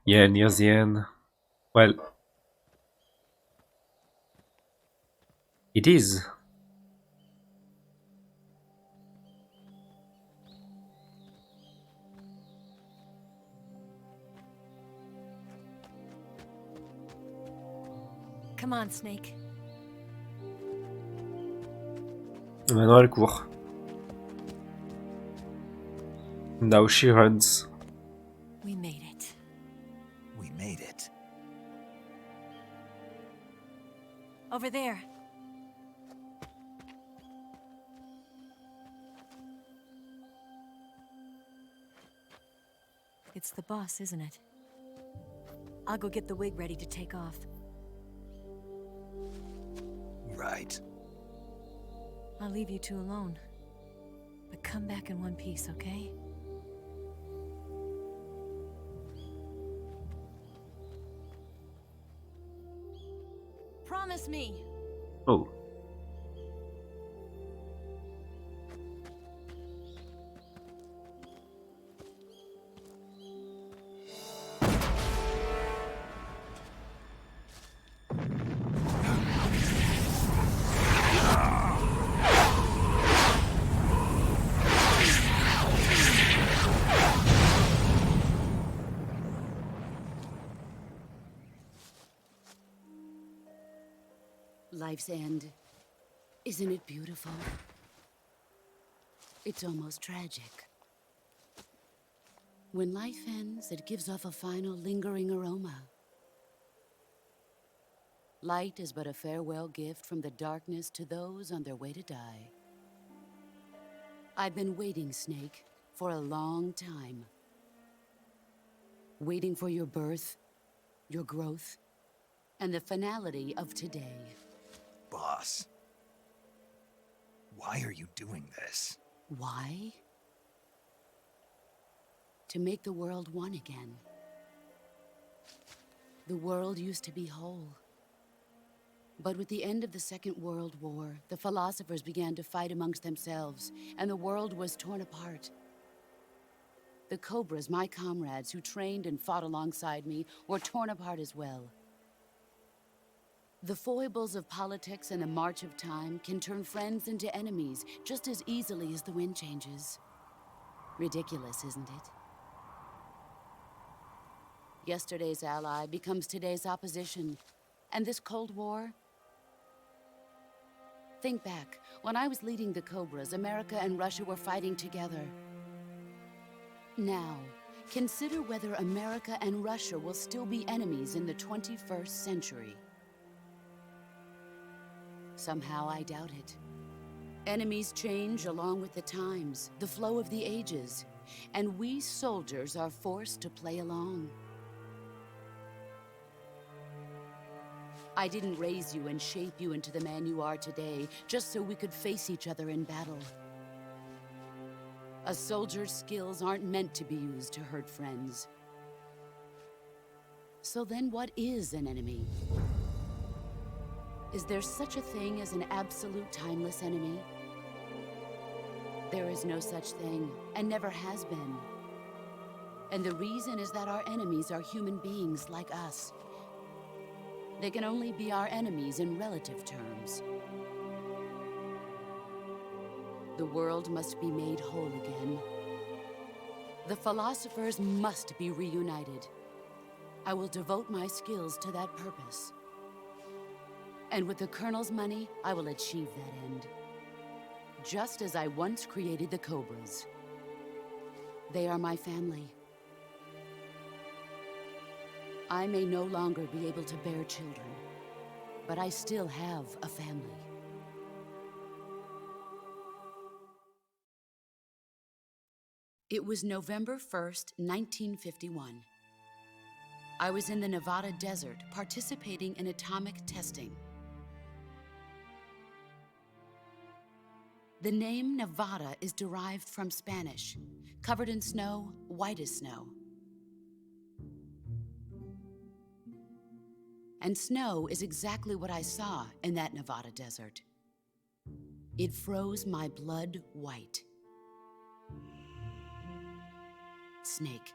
Yeah, near the end. Well, it is. Come on, Snake. Maintenant, elle court. Now she runs. We made it. We made it. Over there. It's the boss, isn't it? I'll go get the wig ready to take off. Right. I'll leave you two alone. But come back in one piece, okay? Promise me! Oh. Life's end. Isn't it beautiful? It's almost tragic. When life ends, it gives off a final lingering aroma. Light is but a farewell gift from the darkness to those on their way to die. I've been waiting, Snake, for a long time. Waiting for your birth, your growth, and the finality of today. Boss. Why are you doing this? Why? To make the world one again. The world used to be whole. But with the end of the Second World War, the philosophers began to fight amongst themselves, and the world was torn apart. The Cobras, my comrades who trained and fought alongside me, were torn apart as well. The foibles of politics and the march of time can turn friends into enemies just as easily as the wind changes. Ridiculous, isn't it? Yesterday's ally becomes today's opposition. And this Cold War? Think back. When I was leading the Cobras, America and Russia were fighting together. Now, consider whether America and Russia will still be enemies in the 21st century. Somehow I doubt it. Enemies change along with the times, the flow of the ages, and we soldiers are forced to play along. I didn't raise you and shape you into the man you are today just so we could face each other in battle. A soldier's skills aren't meant to be used to hurt friends. So then what is an enemy? Is there such a thing as an absolute timeless enemy? There is no such thing, and never has been. And the reason is that our enemies are human beings like us. They can only be our enemies in relative terms. The world must be made whole again. The philosophers must be reunited. I will devote my skills to that purpose. And with the Colonel's money, I will achieve that end. Just as I once created the Cobras. They are my family. I may no longer be able to bear children, but I still have a family. It was November 1st, 1951. I was in the Nevada desert participating in atomic testing. The name Nevada is derived from Spanish, covered in snow, white as snow. And snow is exactly what I saw in that Nevada desert. It froze my blood white. Snake,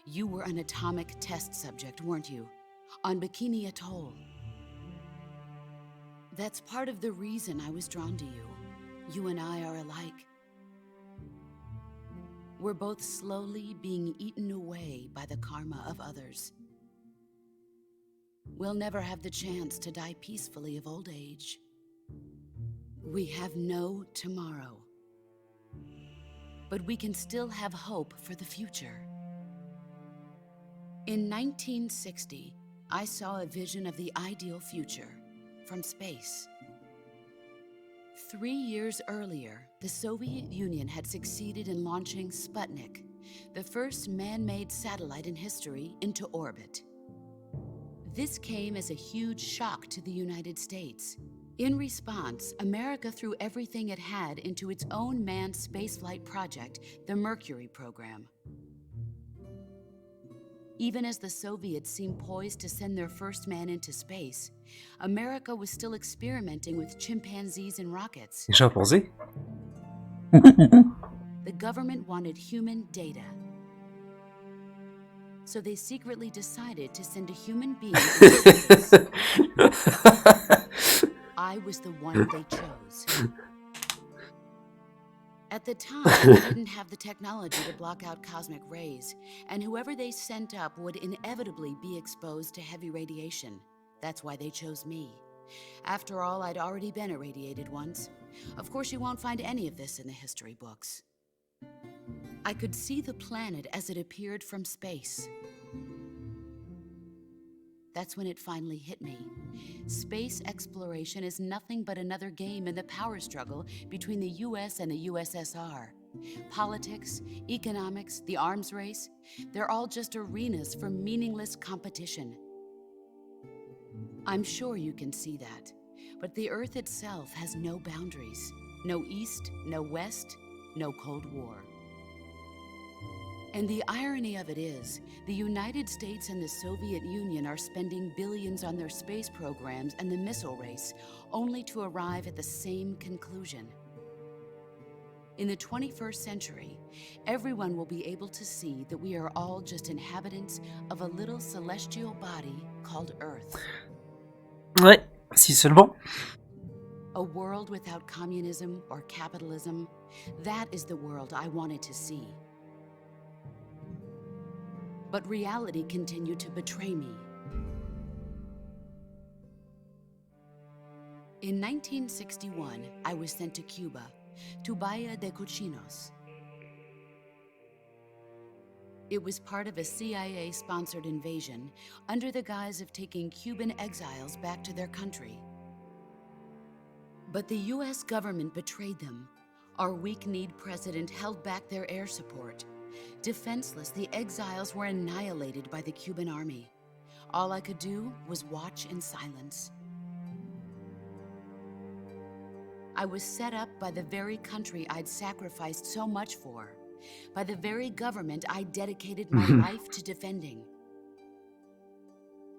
You were an atomic test subject, weren't you? On Bikini Atoll. That's part of the reason I was drawn to you. You and I are alike. We're both slowly being eaten away by the karma of others. We'll never have the chance to die peacefully of old age. We have no tomorrow. But we can still have hope for the future. In 1960, I saw a vision of the ideal future from space. 3 years earlier, the Soviet Union had succeeded in launching Sputnik, the first man-made satellite in history, into orbit. This came as a huge shock to the United States. In response, America threw everything it had into its own manned spaceflight project, the Mercury program. Even as the Soviets seemed poised to send their first man into space, America was still experimenting with chimpanzees and rockets. Les chimpanzés? The government wanted human data. So they secretly decided to send a human being into space. I was the one they chose. At the time, they didn't have the technology to block out cosmic rays, and whoever they sent up would inevitably be exposed to heavy radiation. That's why they chose me. After all, I'd already been irradiated once. Of course, you won't find any of this in the history books. I could see the planet as it appeared from space. That's when it finally hit me. Space exploration is nothing but another game in the power struggle between the US and the USSR. Politics, economics, the arms race, they're all just arenas for meaningless competition. I'm sure you can see that, but the Earth itself has no boundaries. No East, no West, no Cold War. And the irony of it is, the United States and the Soviet Union are spending billions on their space programs and the missile race, only to arrive at the same conclusion. In the 21st century, everyone will be able to see that we are all just inhabitants of a little celestial body called Earth. Ouais, si seulement. A world without communism or capitalism, that is the world I wanted to see. But reality continued to betray me. In 1961, I was sent to Cuba, to Bahia de Cochinos. It was part of a CIA-sponsored invasion under the guise of taking Cuban exiles back to their country. But the US government betrayed them. Our weak-kneed president held back their air support. Defenseless, the exiles were annihilated by the Cuban army. All I could do was watch in silence. I was set up by the very country I'd sacrificed so much for, by the very government I dedicated my life to defending.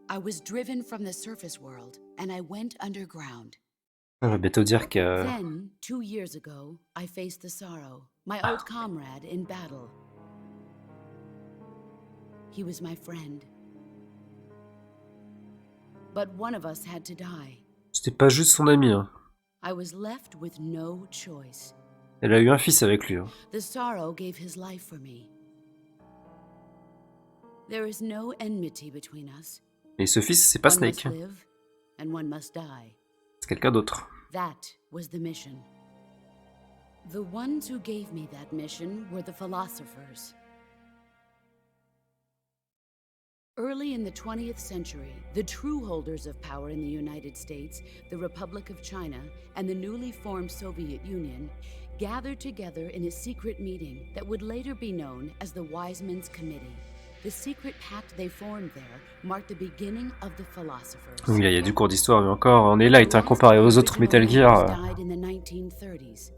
I was driven from the surface world, and I went underground. On va bientôt dire que... Then, 2 years ago, I faced the Sorrow, my old comrade in battle. He was my friend. But one of us had to die. C'était pas juste son ami, hein. I was left with no choice. Elle a eu un fils avec lui, hein. The Sorrow gave his life for me. There is no enmity between us. Et ce fils, c'est pas One must Snake. live, and one must die. C'est quelqu'un d'autre. That was the mission. The ones who gave me that mission were the philosophers. Early in the 20th century, the true holders of power in the United States, the Republic of China, and the newly formed Soviet Union gathered together in a secret meeting that would later be known as the Wiseman's Committee. The secret pact they formed there marked the beginning of the philosophers. Oui, là, il y a du cours d'histoire, mais encore, on est là, étant comparé aux autres Metal Gear. Died in the 1930s.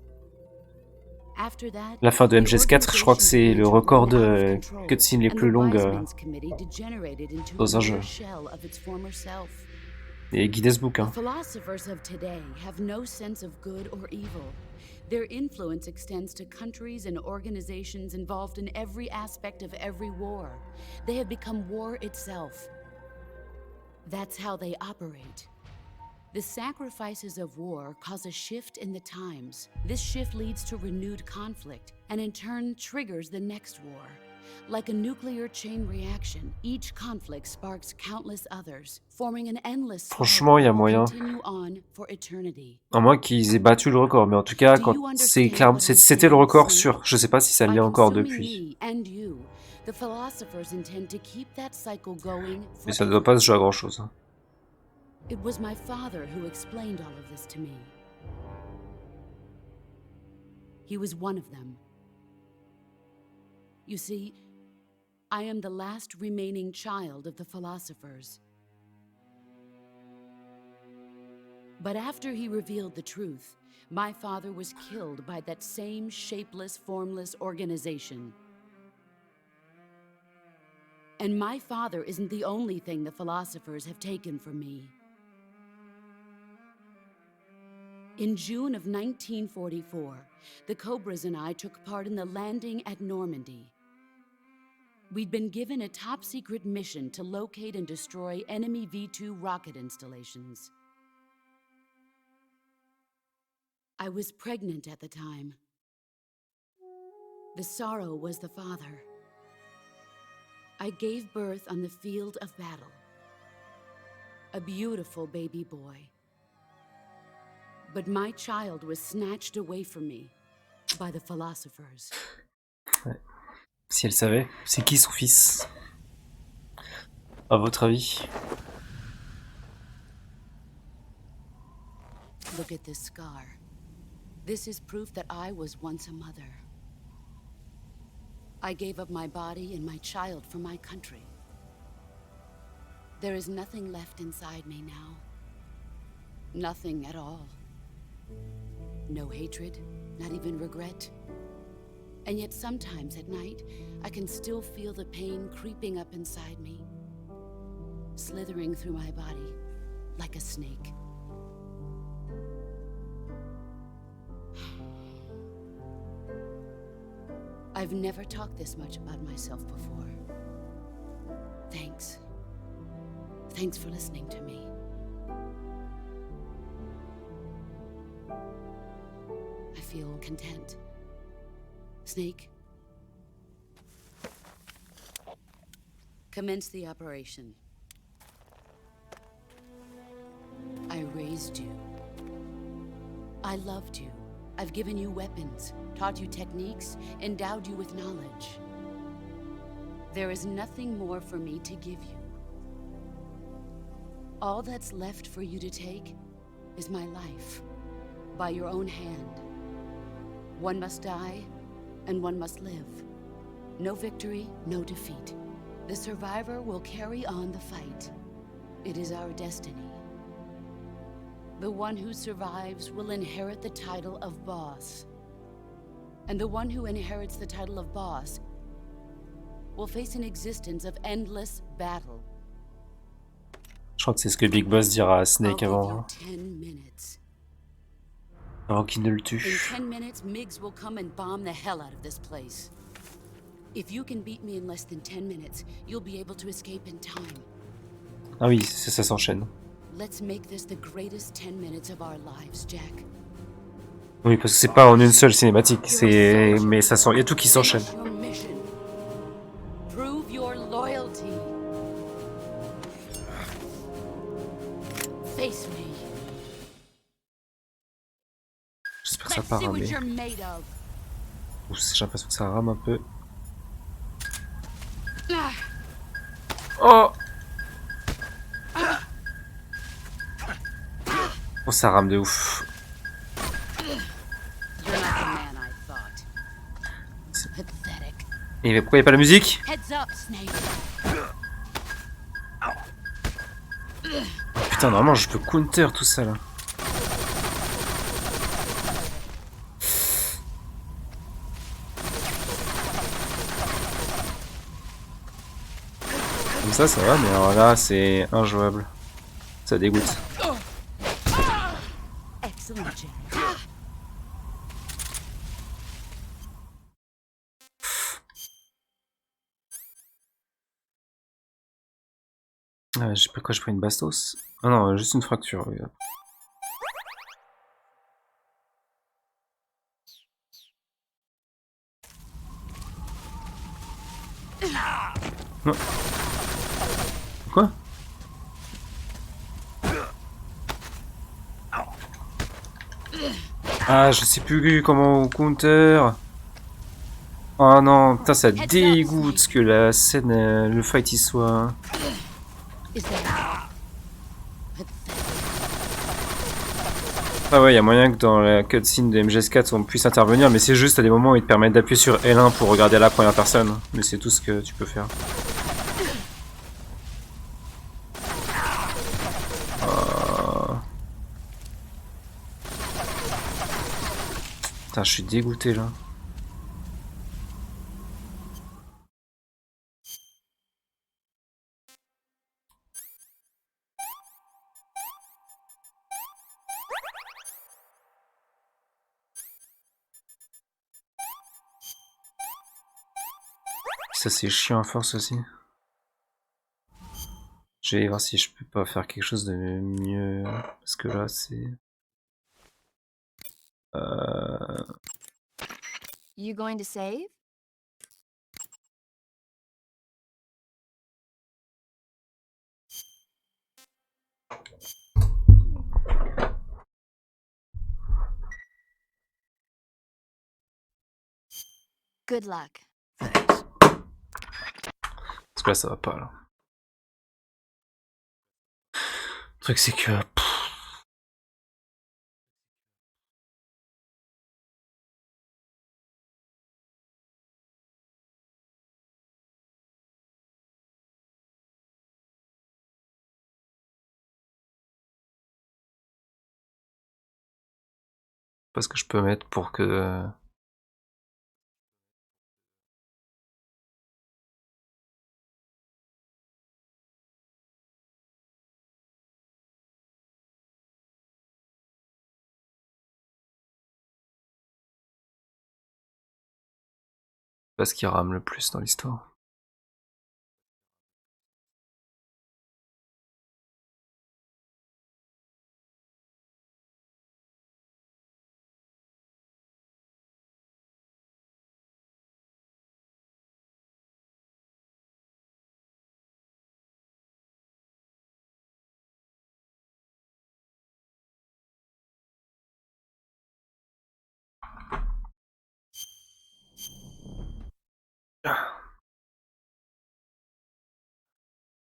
After that, La fin de the MGS4, je crois que c'est le record de cutscenes les plus longues dans un jeu. Et Guinness Book, hein. The philosophers of today have no sense of good or evil. Their influence extends to countries and organizations involved in every aspect of every war. They have become war itself. That's how they operate. The sacrifices of war cause a shift in the times. This shift leads to renewed conflict, and in turn triggers the next war. Like a nuclear chain reaction, each conflict sparks countless others, forming an endless Franchement, il y a cycle that will moyen. continue on for eternity. À moins qu'ils aient battu le record, mais en tout cas, c'était le record sûr. Je sais pas si ça l'est encore depuis. Mais ça ne doit pas se jouer à grand chose. Hein. It was my father who explained all of this to me. He was one of them. You see, I am the last remaining child of the philosophers. But after he revealed the truth, my father was killed by that same shapeless, formless organization. And my father isn't the only thing the philosophers have taken from me. In June of 1944, the Cobras and I took part in the landing at Normandy. We'd been given a top-secret mission to locate and destroy enemy V-2 rocket installations. I was pregnant at the time. The sorrow was the father. I gave birth on the field of battle. A beautiful baby boy. But my child was snatched away from me by the philosophers. Ouais. Si elle savait, c'est qui son fils? À votre avis? Look at this scar. This is proof that I was once a mother. I gave up my body and my child for my country. There is nothing left inside me now. Nothing at all. No hatred, not even regret. And yet sometimes at night, I can still feel the pain creeping up inside me, slithering through my body like a snake. I've never talked this much about myself before. Thanks. Thanks for listening to me. I feel content. Snake, commence the operation. I raised you. I loved you. I've given you weapons, taught you techniques, endowed you with knowledge. There is nothing more for me to give you. All that's left for you to take is my life, by your own hand. One must die, and one must live. No victory, no defeat. The survivor will carry on the fight. It is our destiny. The one who survives will inherit the title of boss. And the one who inherits the title of boss will face an existence of endless battle. Je crois que c'est ce que Big Boss dira à Snake avant qu'il ne le tue. In 10 minutes, Miggs will come and bomb the hell out of this place. If you can beat me in less than 10 minutes, you'll be able to escape in time. Ah oui, ça s'enchaîne. Let's make this the greatest 10 minutes of our lives, Jack. Oui, parce que c'est pas en une seule cinématique, mais ça il y a tout qui s'enchaîne. Prove your loyalty. Face me. J'espère que ça part, mais... Ouh, j'ai l'impression que ça rame un peu. Oh! Oh, ça rame de ouf. Et pourquoi il n'y a pas la musique? Putain, normalement je peux counter tout ça là. Comme ça va, mais alors là c'est injouable. Ça dégoûte. Ah, je sais pas quoi, je prends une bastos. Ah non, juste une fracture. Oui. Non. Quoi? Ah, je sais plus comment on counter. Oh non, putain, ça dégoûte que la scène, le fight il soit. Is that Ah ouais, il y a moyen que dans la cutscene de MGS4 on puisse intervenir, mais c'est juste à des moments où il te permet d'appuyer sur L1 pour regarder à la première personne. Mais c'est tout ce que tu peux faire. Putain, je suis dégoûté là. Ça c'est chiant à force aussi. Je vais voir si je peux pas faire quelque chose de mieux. Parce que là c'est... You going to save? Good luck. Thanks. Parce que là ça va pas là. Le truc c'est que... Pas ce que je peux mettre pour que... Pas ce qui rame le plus dans l'histoire.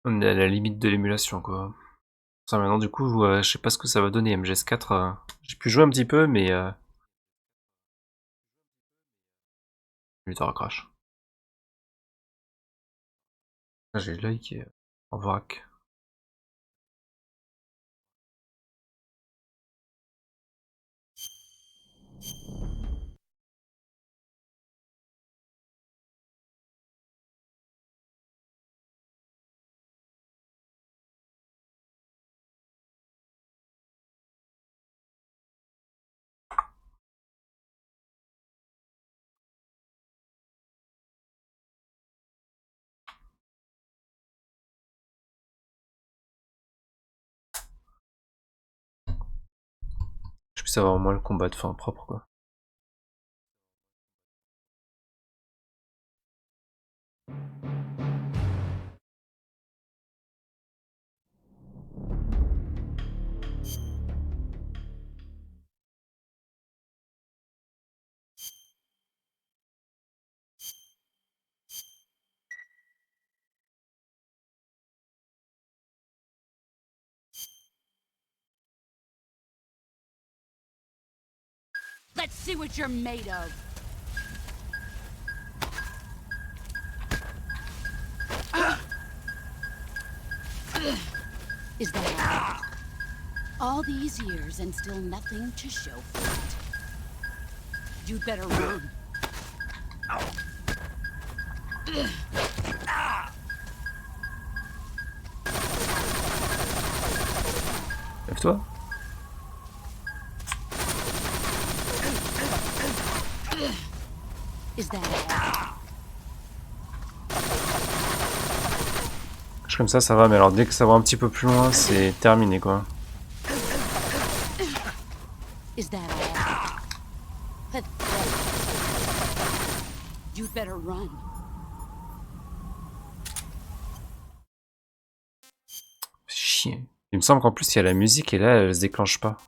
On est à la limite de l'émulation quoi. Ça maintenant du coup, je sais pas ce que ça va donner MGS4. J'ai pu jouer un petit peu mais... Ultra crash. Ah, j'ai l'œil qui est en vrac. Je puisse avoir au moins le combat de fin propre quoi. Let's see what you're made of. Is that all these years and still nothing to show for it? You'd better run. Lève-toi. Is that Comme ça va, mais alors dès que ça va un petit peu plus loin, c'est terminé quoi. Is that all? Pathetic. You'd better run. Chier. Il me semble qu'en plus il y a la musique et là elle se déclenche pas.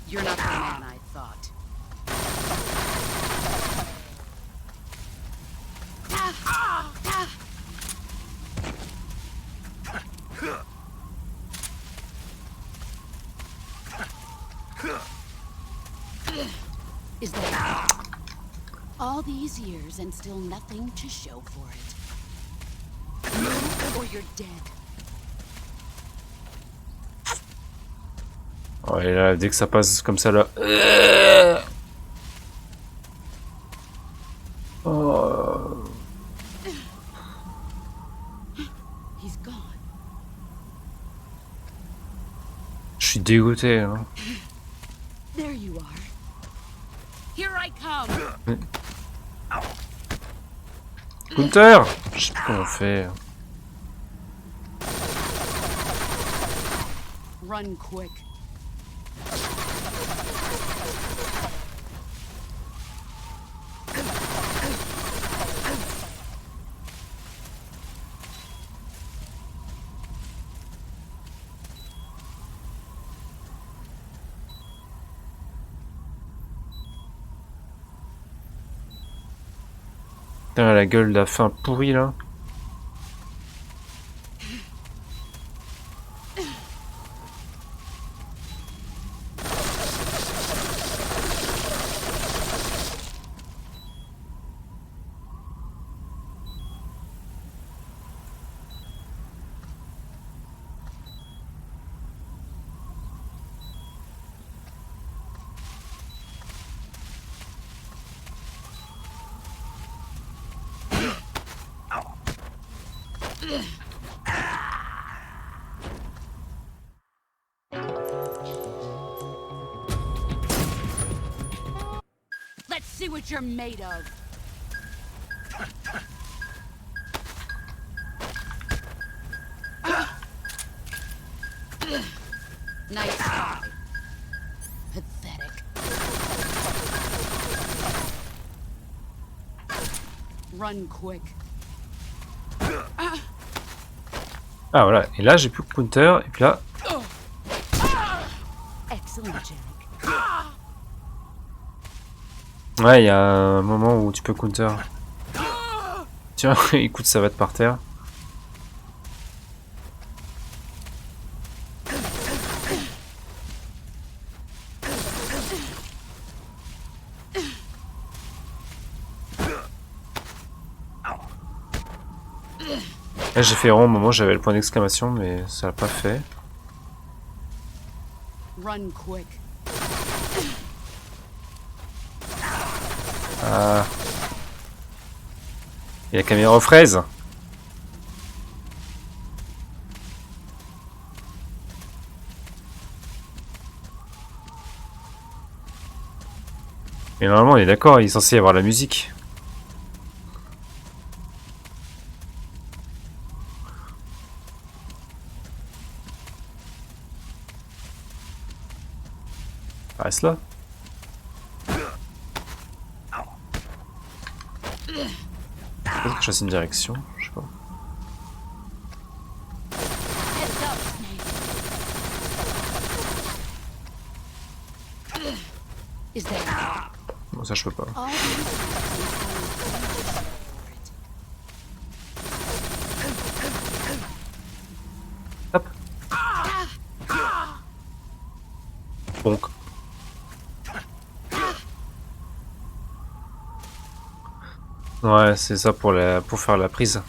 You're not the man I thought. Is that all these years and still nothing to show for it? Move or you're dead. Ouais, là, dès que ça passe comme ça là. Oh. He's gone. Je suis dégoûté. Hein. There you are. Here I come. Counter! Je sais plus comment on fait. Run quick. Putain, la gueule de la fin pourrie là. Let's see what you're made of. Nice try. Pathetic. Run quick. Ah voilà, et là j'ai plus de counter, et puis là. Excellent, Jack. Ouais, il y a un moment où tu peux counter. Tiens, écoute, ça va te par terre. Là j'ai fait rond au moment où j'avais le point d'exclamation, mais ça l'a pas fait. Run quick. Ah. Et la caméra aux fraises. Mais normalement on est d'accord, il est censé y avoir la musique. Reste là. Peut-être que je fasse une direction, je sais pas. Heads up, Snake. Is that Bon, ça je peux pas. all Hop. Donc. Ouais, c'est ça pour faire la prise.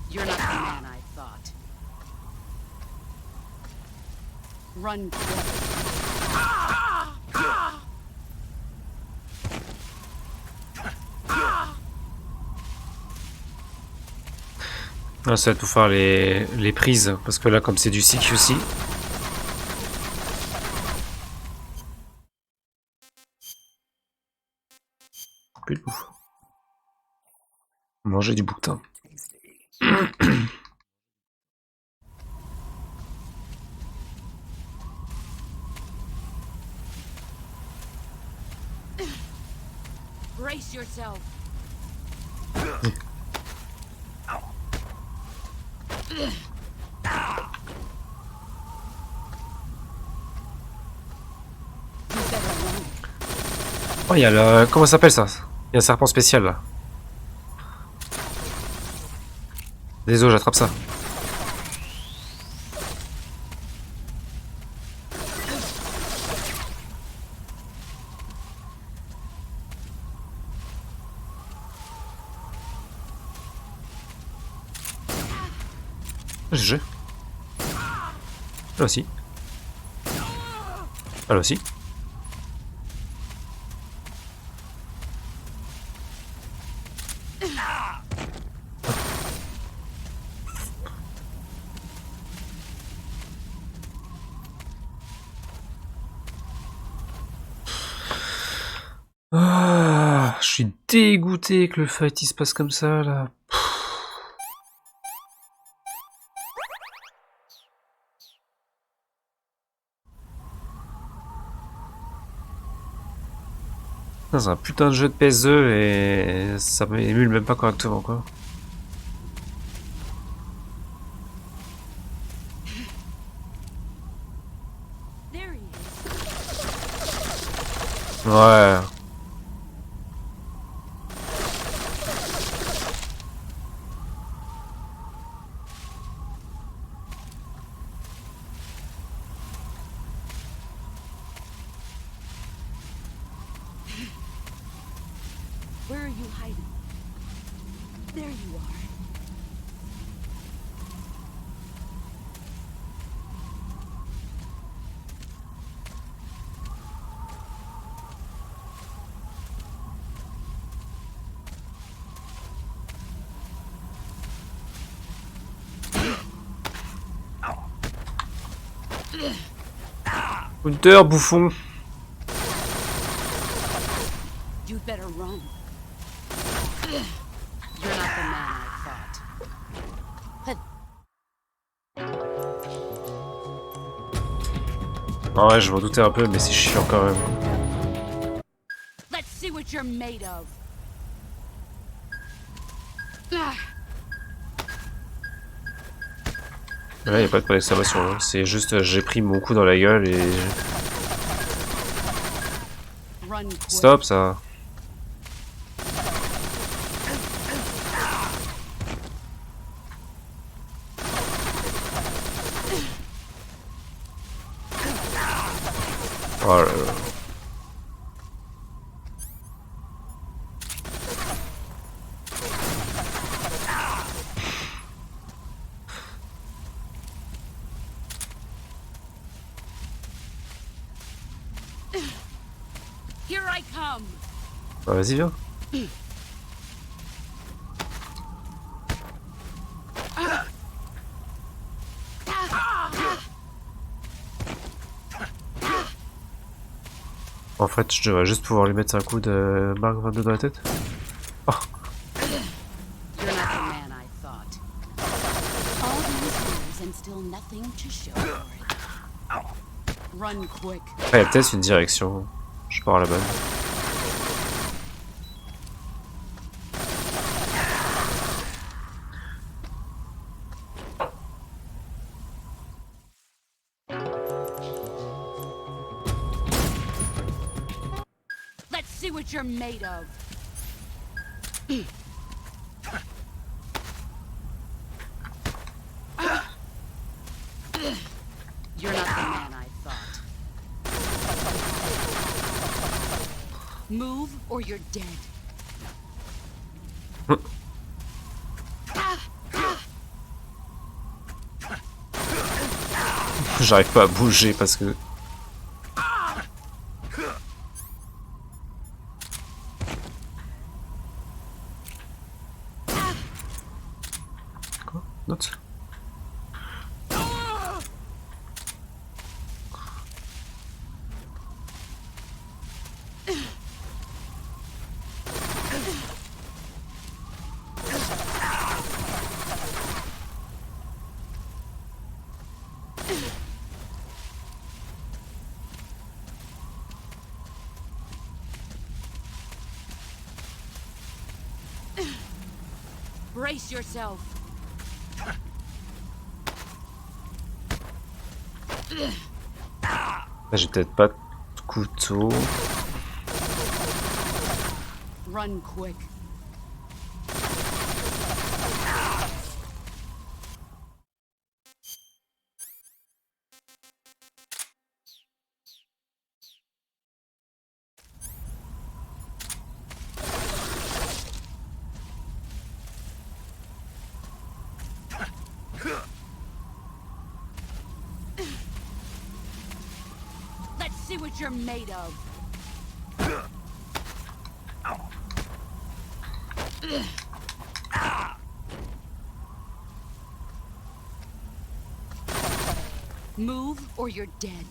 You're not the man I thought. Run quick. Là, ça va tout faire les prises, parce que là, comme c'est du CQC, Plus de bouffe. Manger du bouquetin. Brace yourself. Oh, il y a le... Comment ça s'appelle ça? Il y a un serpent spécial là. Désolé, j'attrape ça. GG. Là aussi. Là aussi. Ah, je suis dégoûté que le fight il se passe comme ça là. Putain, c'est un putain de jeu de PSE et ça m'émule même pas correctement quoi. There he is. Ouais. Where are you hiding? There you are. Hunter, bouffon. You better run. You're not the man I thought. Ah ouais, je m'en doutais un peu, mais c'est chiant quand même. Let's see what you're made of. Ah, Là, y a pas de point d'exclamation, hein. C'est juste j'ai pris mon coup dans la gueule et... run quick. Stop ça. Oh là là. Here I come. Bah, vas-y, viens. En fait, je devrais juste pouvoir lui mettre un coup de Mark 22 dans la tête. Oh. You're not the man I thought. All these years and still nothing to show for it. Run quick. Ah, il y a peut-être une direction. Je pars à la bonne. Let's see what you're made of. You're not the man I thought. Move or you're dead. J'arrive pas à bouger parce que... Quoi? Note. Brace yourself. Là, j'ai peut-être pas de couteau. Run quick. Let's see what you're made of. Move or you're dead.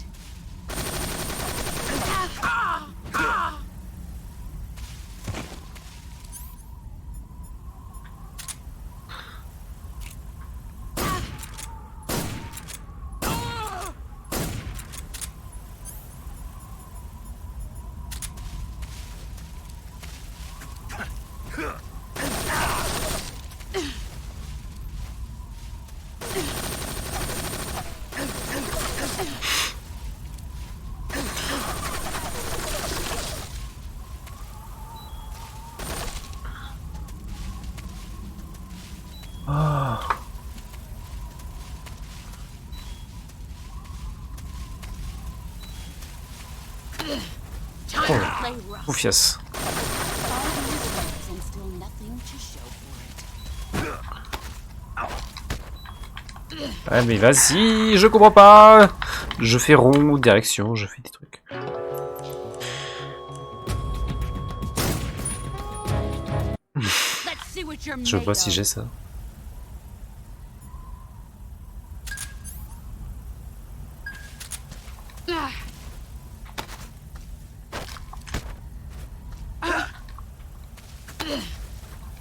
Ah. Time to play rough. Oufias. All these years and still nothing to show for it. Ouais, mais vas-y, je comprends pas. Je fais rond, direction, je fais des trucs. Let's see what you're Je made vois si of. j'ai ça.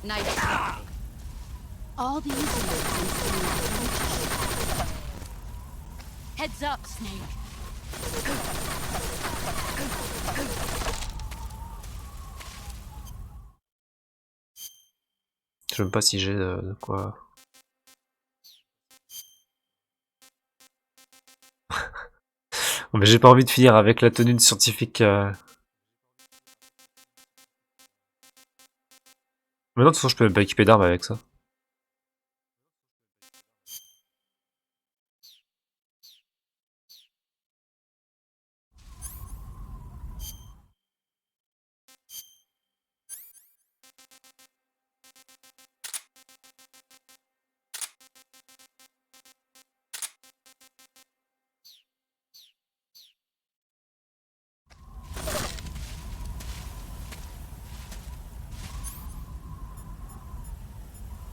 Nice try. All these years and still nothing to show for it. Heads up, Snake. Je sais même pas si j'ai de quoi. Mais j'ai pas envie de finir avec la tenue de scientifique. Mais non, de toute façon, je peux même pas équiper d'armes avec ça.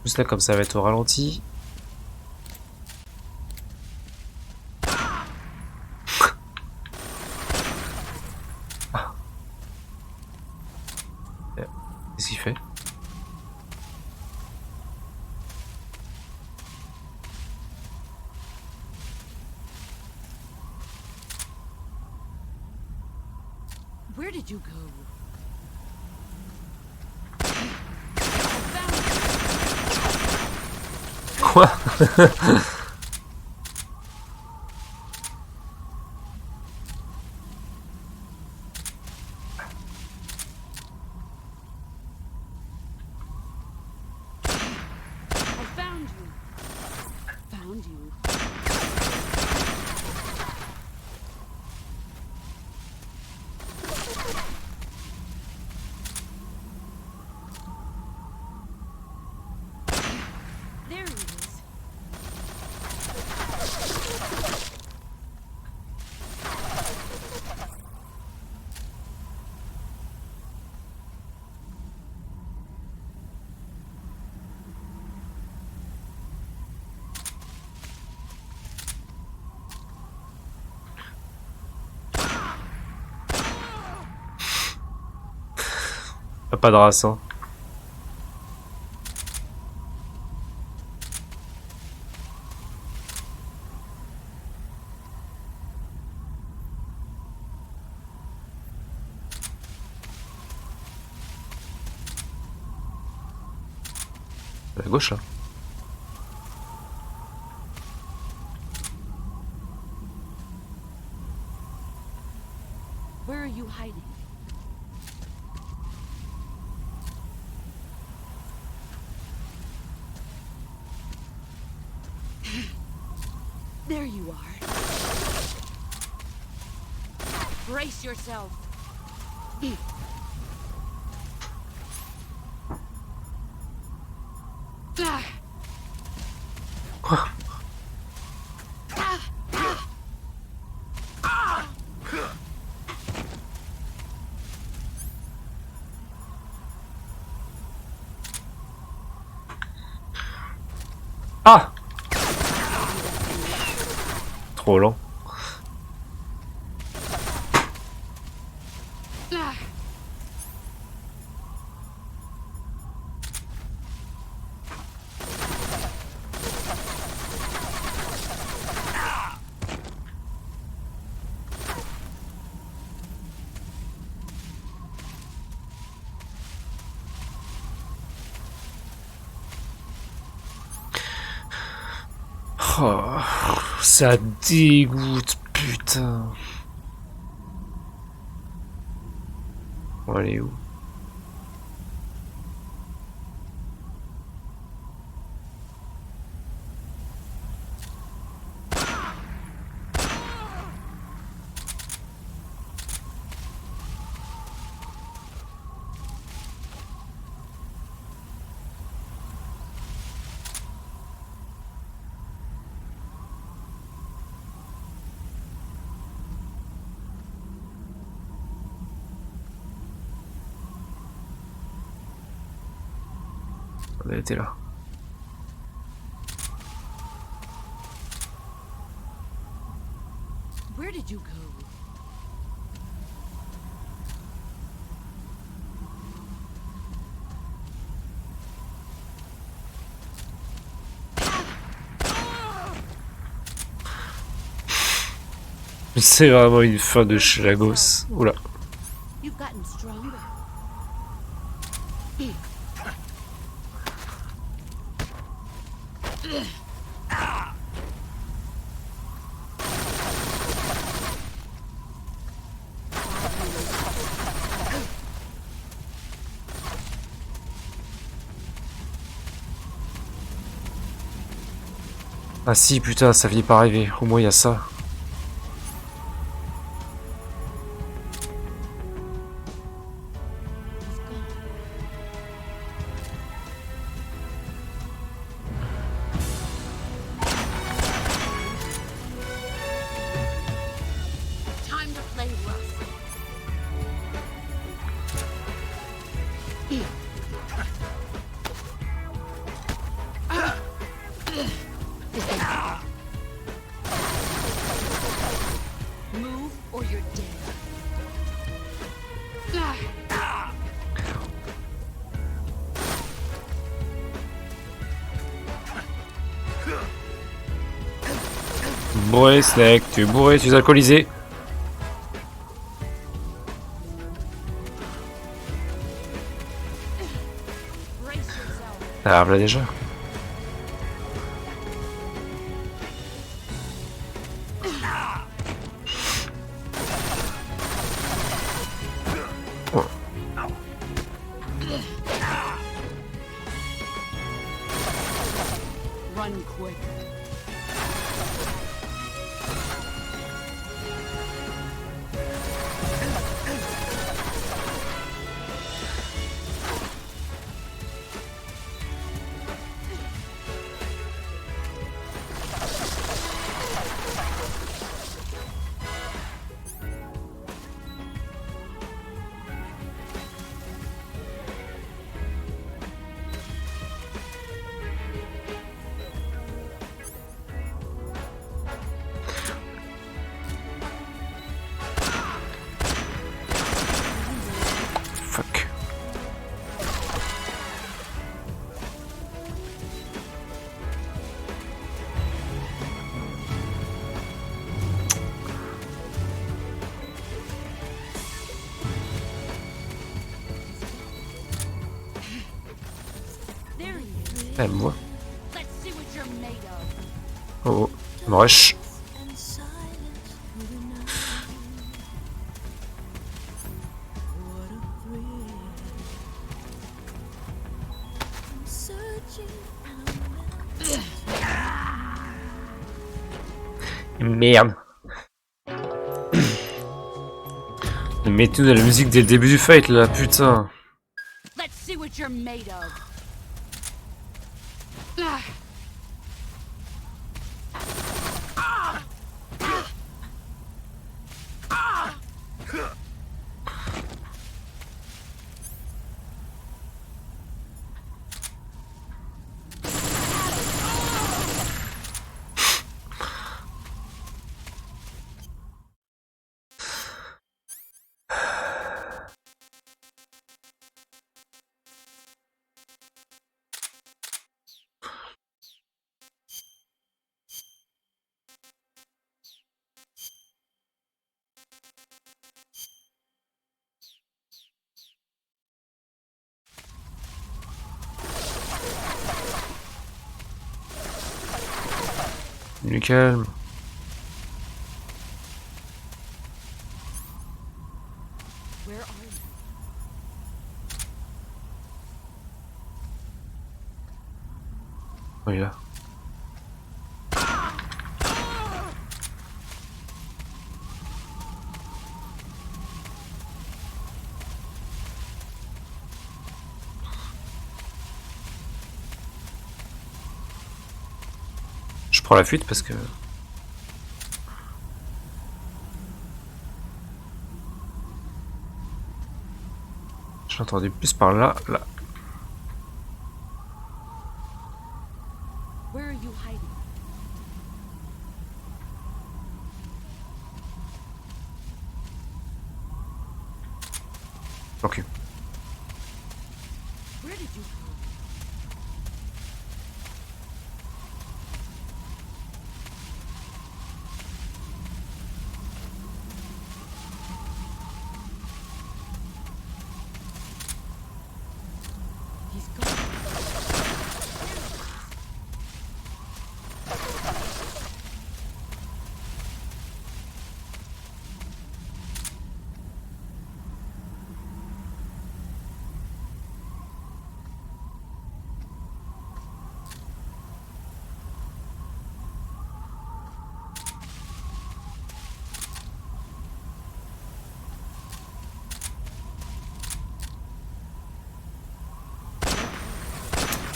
Juste là, comme ça va être au ralenti. Ah. Qu'est-ce qu'il fait? Where did you go? Quoi? I found you. Found you. There he is. Pas de race, hein. À gauche là. Where are you hiding? There you are. Brace yourself. Ah! Trop lent. Oh, ça dégoûte, putain. On va aller où? On a été là. Where did you go? C'est vraiment une fin de Schlagos. Oula. You've gotten stronger. Ah si, putain, ça finit par arriver. Au moins, il y a ça. Time to play rough. Move or you're dead. Bourré, Snake, tu es bourré, tu es alcoolisé. Brace yourself. Ah, voilà déjà. Oh. Run quick. Elle me voit. Let's see what you're made of. Oh, oh. Rush. Merde. Mais tout de la musique dès le début du fight là, putain. Let's see what you're made of. Du calme. Where are you? Oh, il est là. Je prends la fuite parce que... J'ai entendu plus par là, là. Where are you hiding? Ok. Where did you go? He's gone.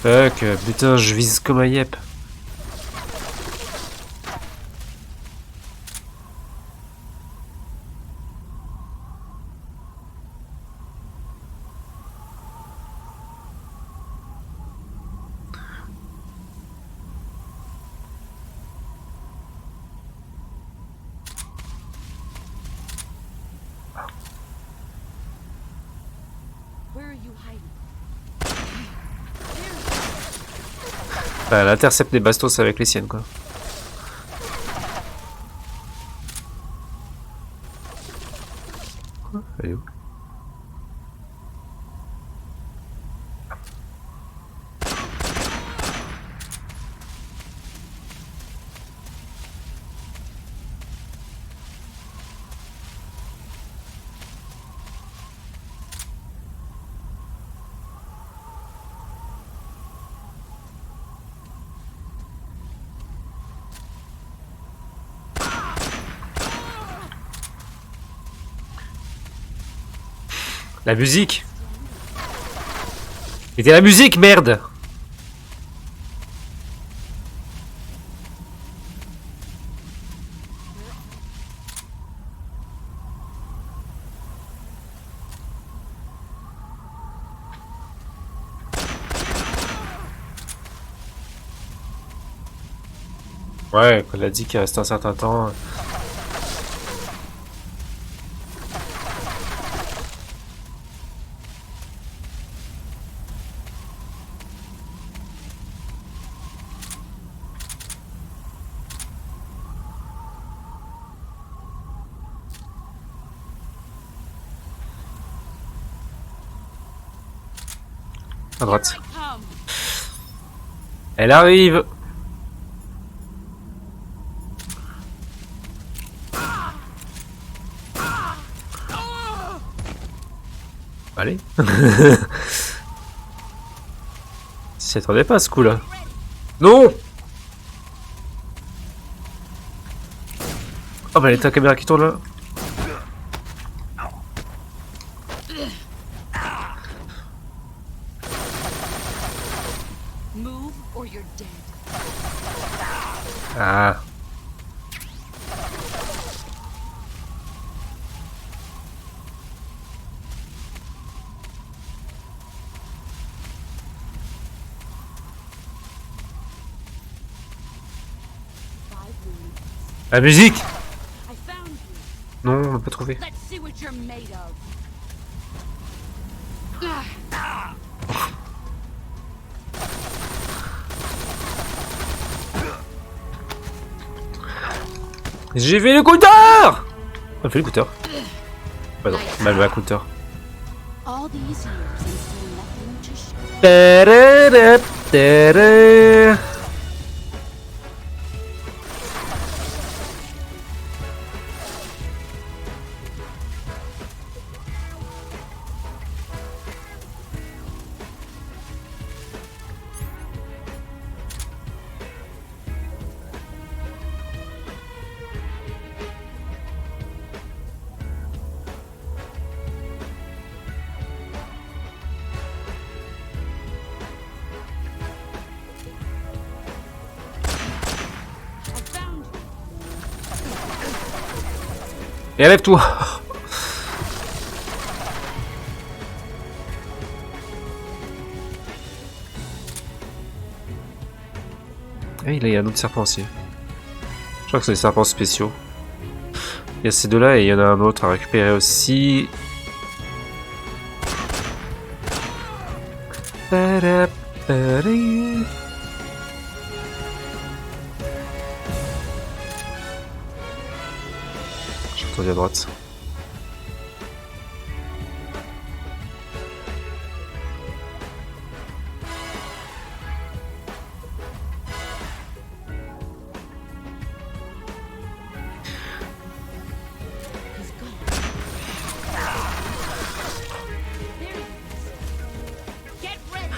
Fuck, putain, je vise comme un yep. Where are you hiding? Bah, elle intercepte des bastos avec les siennes, quoi. Elle est où? La musique! C'était la musique, merde! Ouais, quand elle a dit qu'il restait un certain temps. À droite. Here I come. Elle arrive. Allez. S'y attendait pas ce coup là. Non. Oh bah ta caméra qui tourne là. Move or you're dead. Ah. La musique. I found you. Non, on l'a pas trouvé. Let's see what you're made of. J'ai fait le counter. On fait le counter. Bah non, mal le counter. All these years and still nothing to show. Tadadada, tadada. I found you. Et lève-toi. Et il y a un autre serpent aussi. Je crois que c'est des serpents spéciaux. Il y a ces deux-là et il y en a un autre à récupérer aussi. J'ai entendu à droite. He's gone. There he is. Get ready.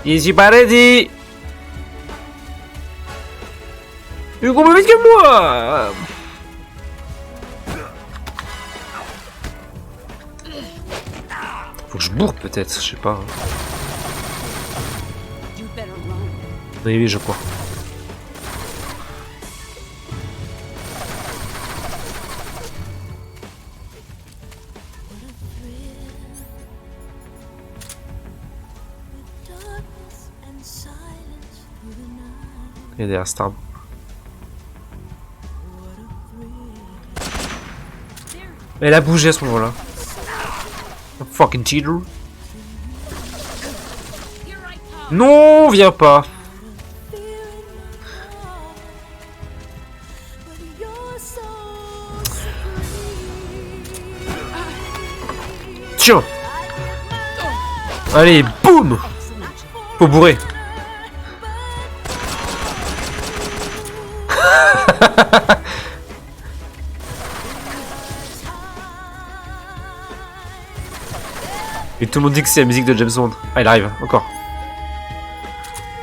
Easy pas ready. Hugo plus vite que moi. Faut que je bourre peut-être, je sais pas. You better run. Oui, oui, je crois. Il y a des stars. Elle a bougé à ce moment-là. Fucking cheater. Here I come. Non, viens pas. Tiens. Allez, boum. Faut bourrer. Et tout le monde dit que c'est la musique de James Bond. Ah, il arrive, encore.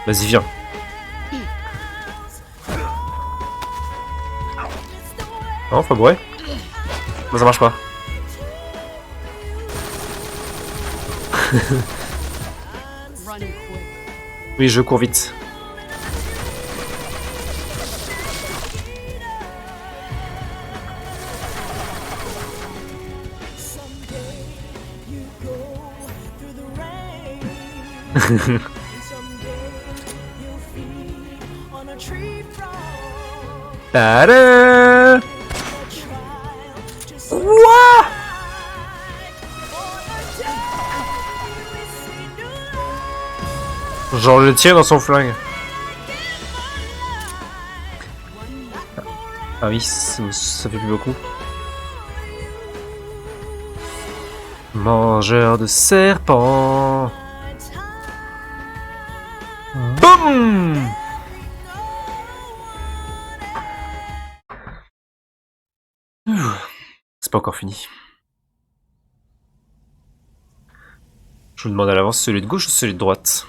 Vas-y, viens. Non, faut bourrer. Non, ça marche pas. Run quick. Oui, je cours vite. Tada! Quoi? Genre le tire dans son flingue. Ah oui, ça fait plus beaucoup. Mangeur de serpents. Boum! C'est pas encore fini. Je vous demande à l'avance celui de gauche ou celui de droite.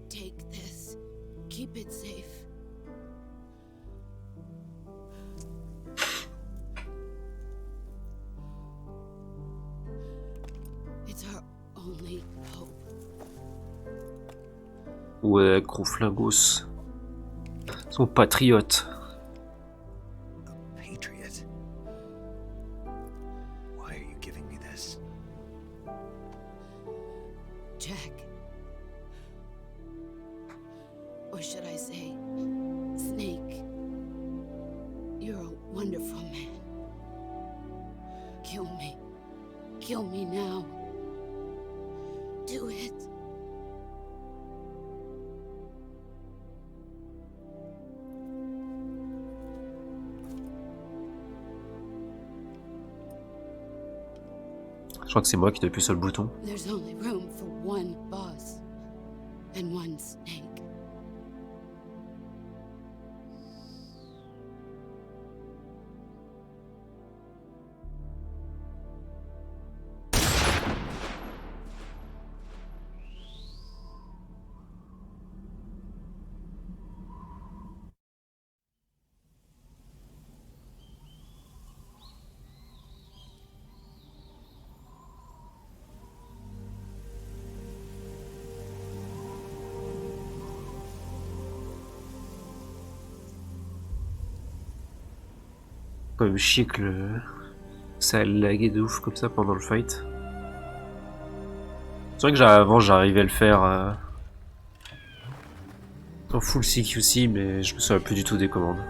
Take this. Keep it safe. It's our only hope. Ouais, gros flingos. Son patriote. Patriot. Why are you giving me this? Jack. Or should I say, Snake. You're a wonderful man. Kill me. Kill me now. Do it. Je crois que c'est moi qui dois appuyer sur le bouton. There's only room for one boss and one snake. Quand même chier que ça a lagué de ouf comme ça pendant le fight. C'est vrai que avant j'arrivais à le faire en full CQC, mais je me souviens plus du tout des commandes.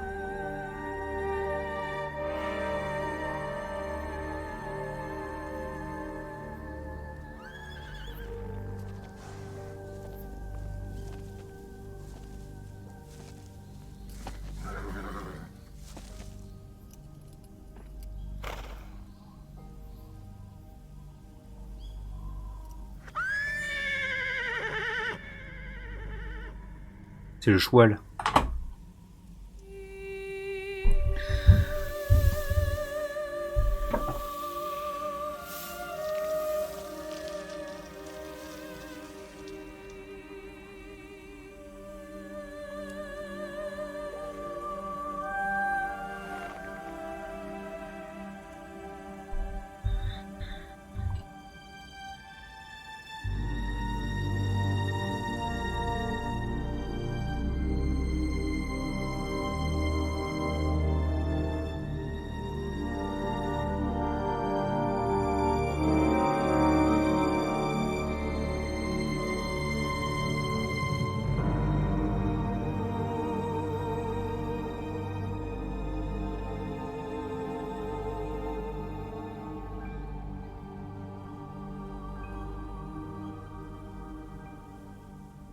C'est le choual.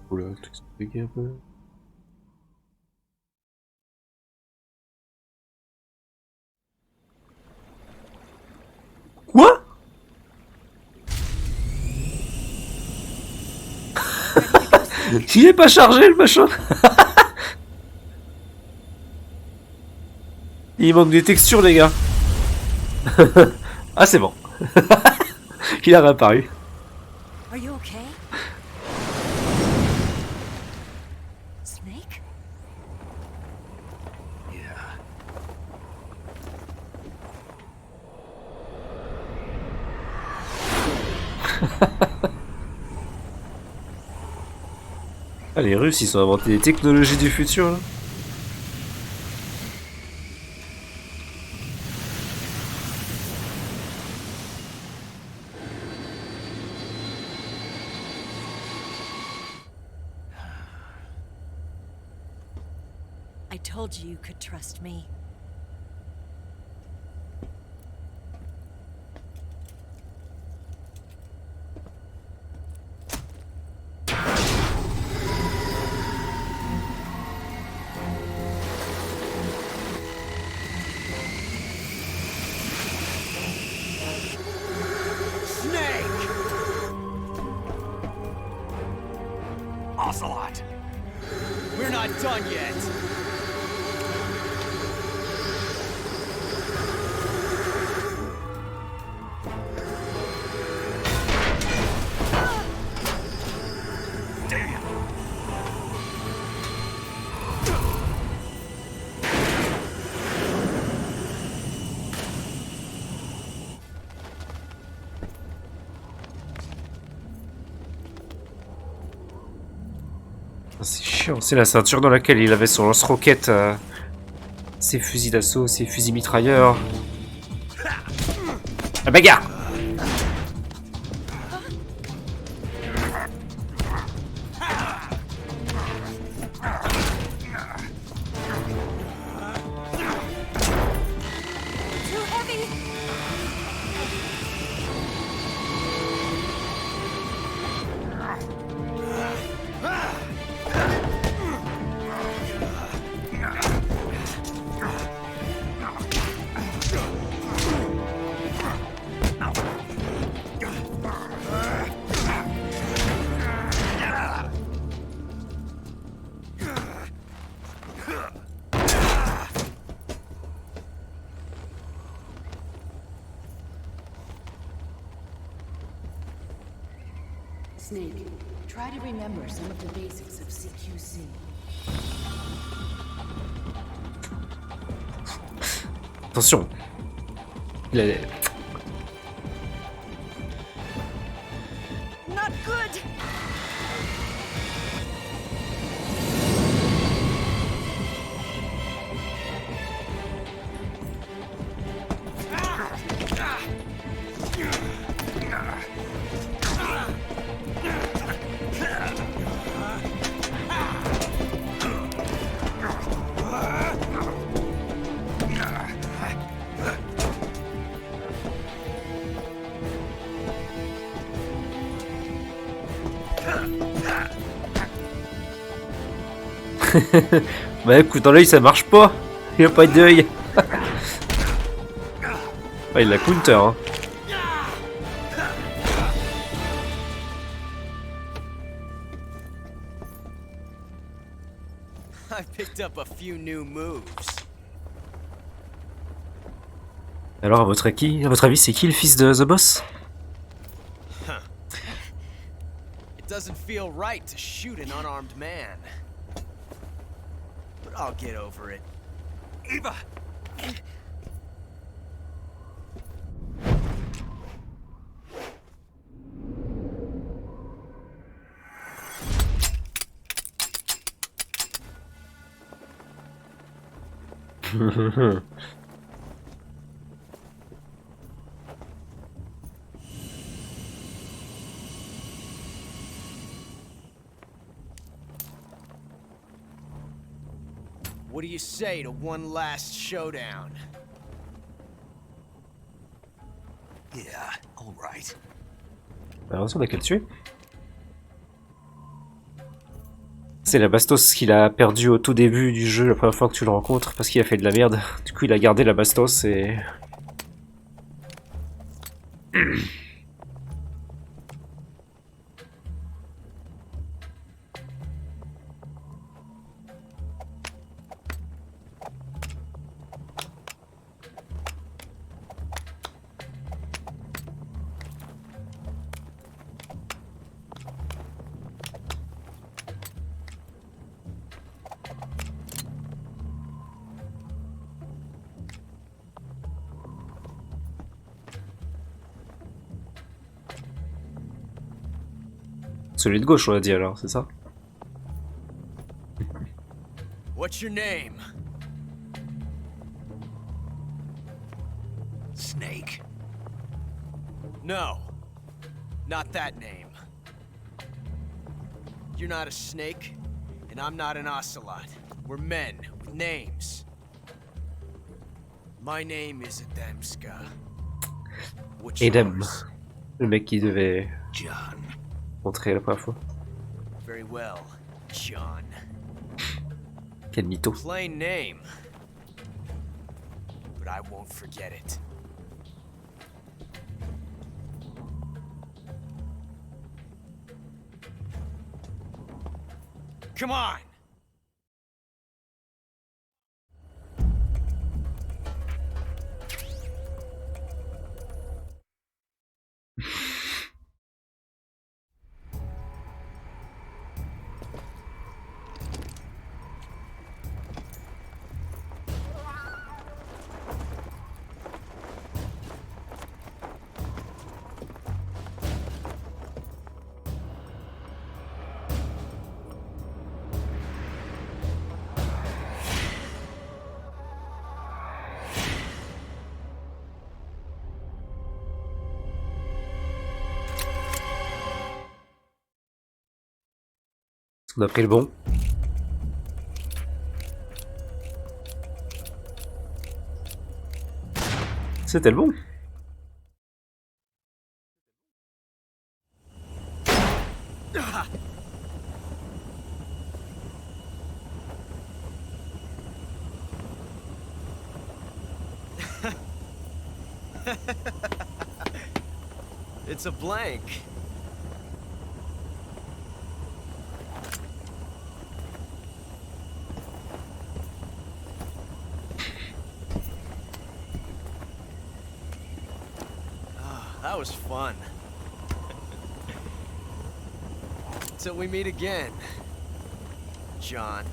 Oula, t'expliques un peu. Quoi? Il est pas chargé le machin. Il manque des textures les gars. Ah c'est bon. Il a réapparu. Are you okay? Snake? Yeah. Ah les Russes ils ont inventé des technologies du futur là. I told you you could trust me. Snake! Ocelot! We're not done yet. Damn! C'est chiant, c'est la ceinture dans laquelle il avait son lance-roquette, ses fusils d'assaut, ses fusils mitrailleurs. La bagarre! Too heavy! Snake, try to remember some of the basics of CQC. Attention. Il a... Not good! Bah écoute, dans l'œil ça marche pas. Il a pas d'œil. Ah, il a counter, hein. I picked up a few new moves. Alors, à votre avis, c'est qui le fils de The Boss? It doesn't feel right to shoot an unarmed man. But I'll get over it. Eva! What do you say to one last showdown? Yeah, alright. Alors, on a qu'à le tuer. C'est la Bastos qu'il a perdu au tout début du jeu, la première fois que tu le rencontres, parce qu'il a fait de la merde. Du coup, il a gardé la Bastos et... Celui de gauche, on a dit alors, c'est ça? What's your name? Snake. No. Not that name. You're not a snake, and I'm not an ocelot. We're men with names. My name is Adamska. What's Edem, yours? le mec qui devait John. montrer la première fois. Very well, John. Quel mytho. Plain name. But I won't forget it. Come on! On a pris le bon. C'était le bon. It's a blank. That was fun. Till we meet again, John.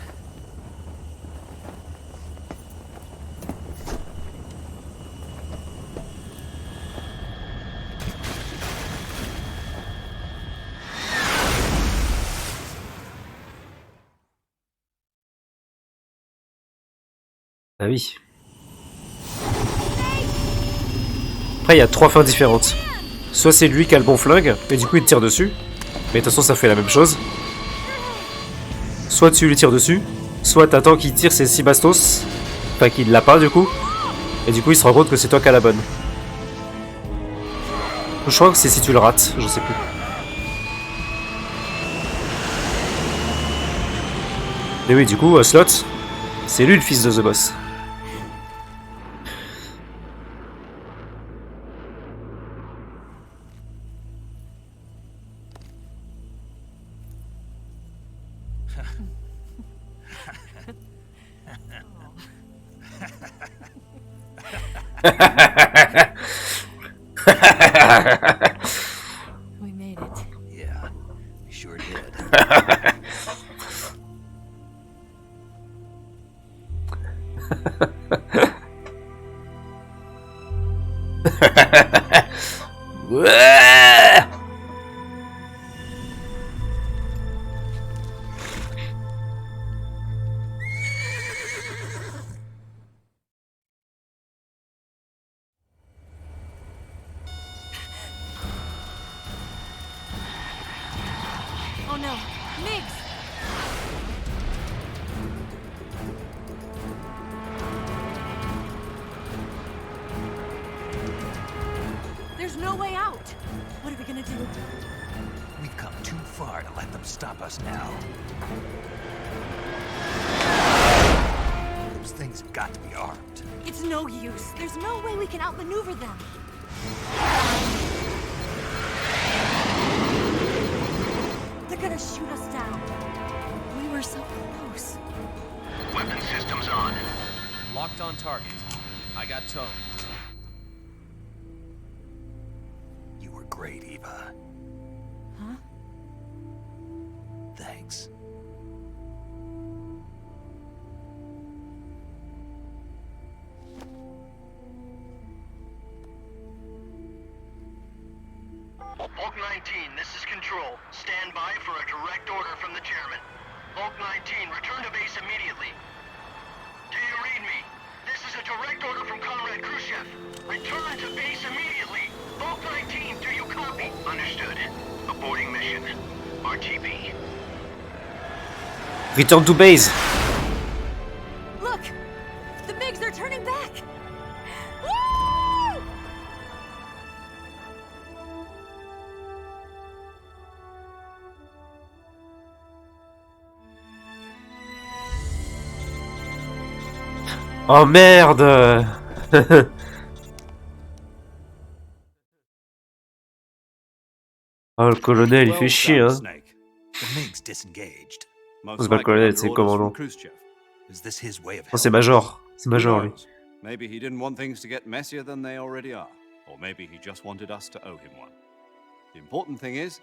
Ah oui. Après, il y a 3 fins différentes. Soit c'est lui qui a le bon flingue, et du coup il te tire dessus. Mais de toute façon, ça fait la même chose. Soit tu lui tires dessus, soit t'attends qu'il tire ses 6 bastos. Enfin, qu'il l'a pas du coup. Et du coup, il se rend compte que c'est toi qui as la bonne. Je crois que c'est si tu le rates, je sais plus. Et oui, du coup, Slot, c'est lui le fils de The Boss. We made it. Yeah, we sure did. Ouais. Oh no, Migs! There's no way out. What are we gonna do? We've come too far to let them stop us now. Those things have got to be armed. It's no use. There's no way we can outmaneuver them. They're gonna shoot us down. We were so close. Weapon systems on. Locked on target. I got towed. You were great, Eva. Huh? Thanks. Bulk 19, this is Control. Stand by for a direct order from the chairman. Bulk 19, return to base immediately. Do you read me? This is a direct order from Comrade Khrushchev. Return to base immediately. Bulk 19, do you copy? Understood. Aborting mission. RTB. Return to base. Look! The Migs are turning back! Woo! Oh merde. Oh, le colonel, il fait chier, hein. Snake. The MiG's disengaged. Most C'est pas le likely colonel, under c'est le orders from commandant. Khrushchev. Is this his way of Non, c'est helping? Major. C'est Who Major, lui. knows? Maybe he didn't want things to get messier than they already are. Or maybe he just wanted us to owe him one. The important thing is,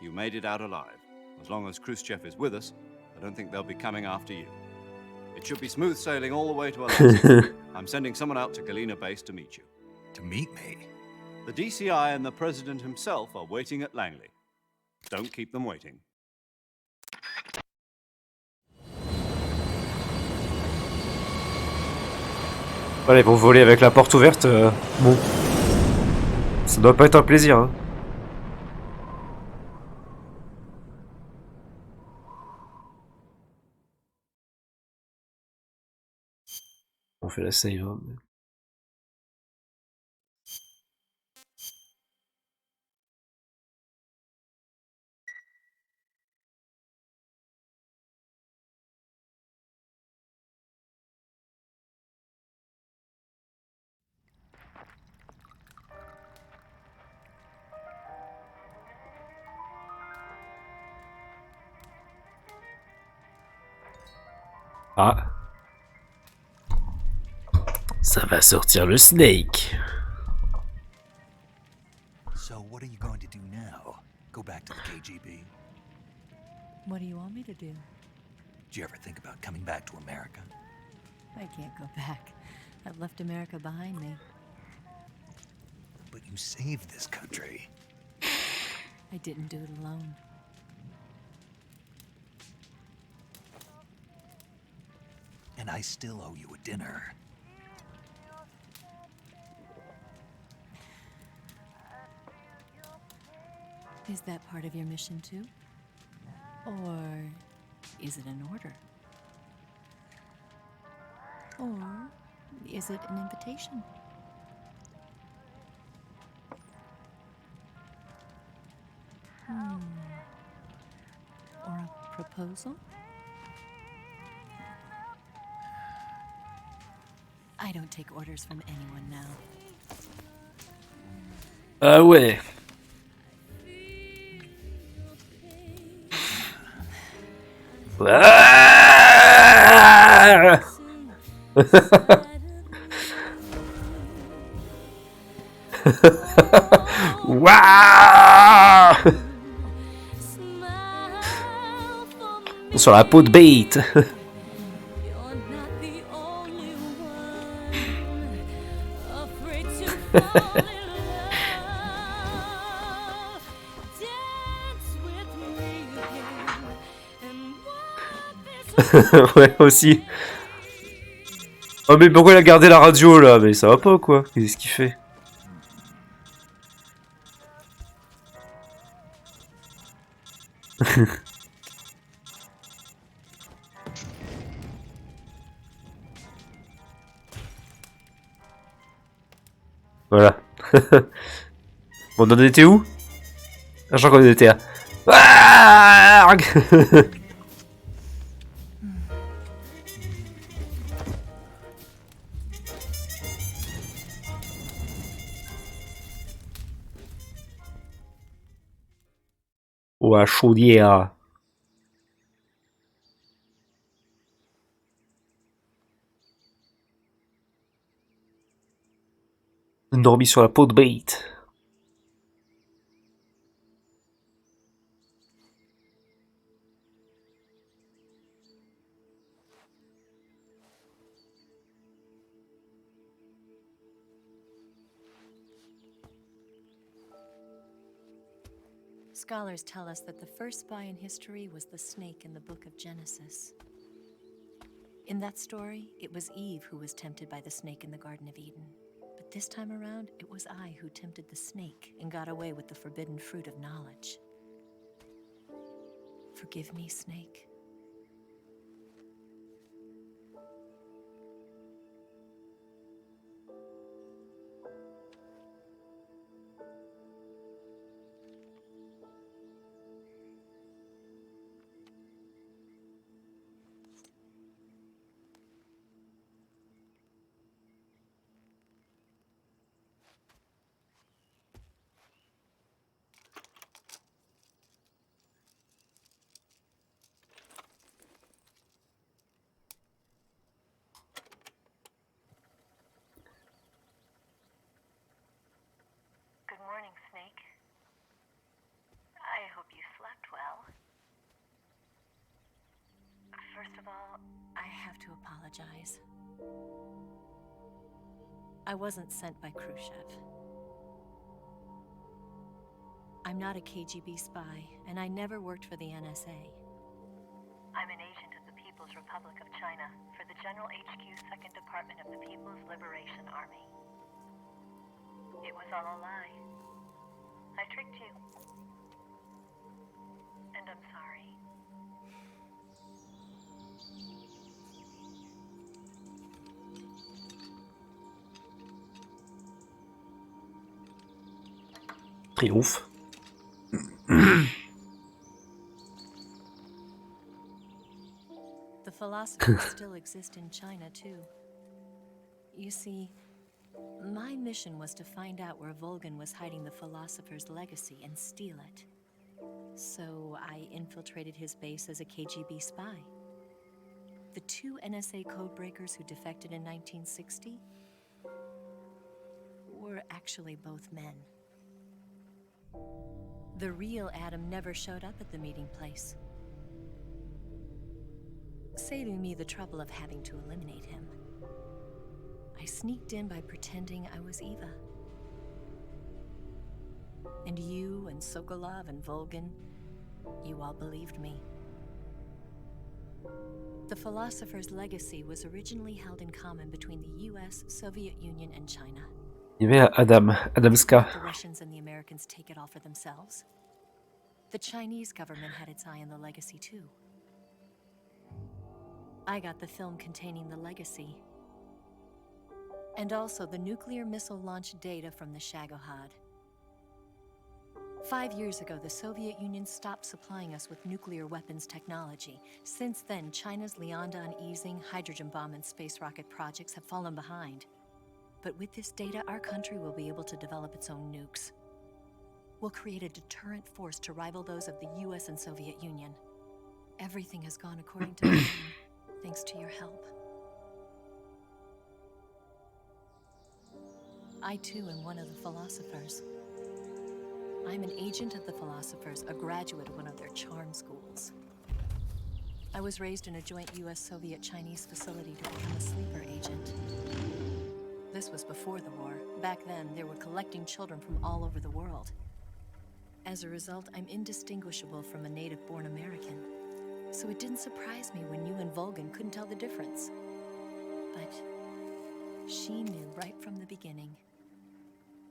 you made it out alive. As long as Khrushchev is with us, I don't think they'll be coming after you. It should be smooth sailing all the way to Alaska. I'm sending someone out to Galena Base to meet you. To meet me? The DCI and the President himself are waiting at Langley. Don't keep them waiting. Voilà, ils vont voler avec la porte ouverte. Bon. Ça doit pas être un plaisir, hein. On fait la save, hein. Ah. Ça va sortir le Snake. So what are you going to do now? Go back to the KGB? What do you want me to do? Did you ever think about coming back to America? I can't go back. I've left America behind me. But you saved this country. I didn't do it alone. And I still owe you a dinner. Is that part of your mission too? Or is it an order? Or is it an invitation? Or a proposal? I don't take orders from anyone now. Ah ouais. Ah Waouh. Sur la peau de bête. Ouais, aussi. Oh, mais pourquoi il a gardé la radio là? Mais ça va pas ou quoi? Qu'est-ce qu'il fait? Voilà. Bon, on en était où? Ah, je crois qu'on était à... Ah. Ou à chaudière. Dormi sur la peau de bête. Scholars tell us that the first spy in history was the snake in the book of Genesis. In that story, it was Eve who was tempted by the snake in the Garden of Eden. But this time around, it was I who tempted the snake and got away with the forbidden fruit of knowledge. Forgive me, Snake. of all, I have to apologize. I wasn't sent by Khrushchev. I'm not a KGB spy, and I never worked for the NSA. I'm an agent of the People's Republic of China for the General HQ 2nd Department of the People's Liberation Army. It was all a lie. I tricked you. And I'm sorry. Triomphe. The philosophers still exist in China, too. You see, my mission was to find out where Volgin was hiding the philosopher's legacy and steal it. So I infiltrated his base as a KGB spy. The 2 NSA codebreakers who defected in 1960 were actually both men. The real Adam never showed up at the meeting place, saving me the trouble of having to eliminate him. I sneaked in by pretending I was Eva. And you and Sokolov and Volgin, you all believed me. The philosopher's legacy was originally held in common between the US, Soviet Union, and China. Il y avait Adamska. The Russians and the Americans take it all for themselves. The Chinese government had its eye on the legacy too. I got the film containing the legacy, and also the nuclear missile launch data from the Shagohod. 5 years ago, the Soviet Union stopped supplying us with nuclear weapons technology. Since then, China's Liaodong easing, hydrogen bomb, and space rocket projects have fallen behind. But with this data, our country will be able to develop its own nukes. We'll create a deterrent force to rival those of the US and Soviet Union. Everything has gone according to plan, thanks to your help. I too am one of the philosophers. I'm an agent of the philosophers, a graduate of one of their charm schools. I was raised in a joint US-Soviet-Chinese facility to become a sleeper agent. This was before the war. Back then, they were collecting children from all over the world. As a result, I'm indistinguishable from a native-born American. So it didn't surprise me when you and Volgin couldn't tell the difference. But she knew right from the beginning.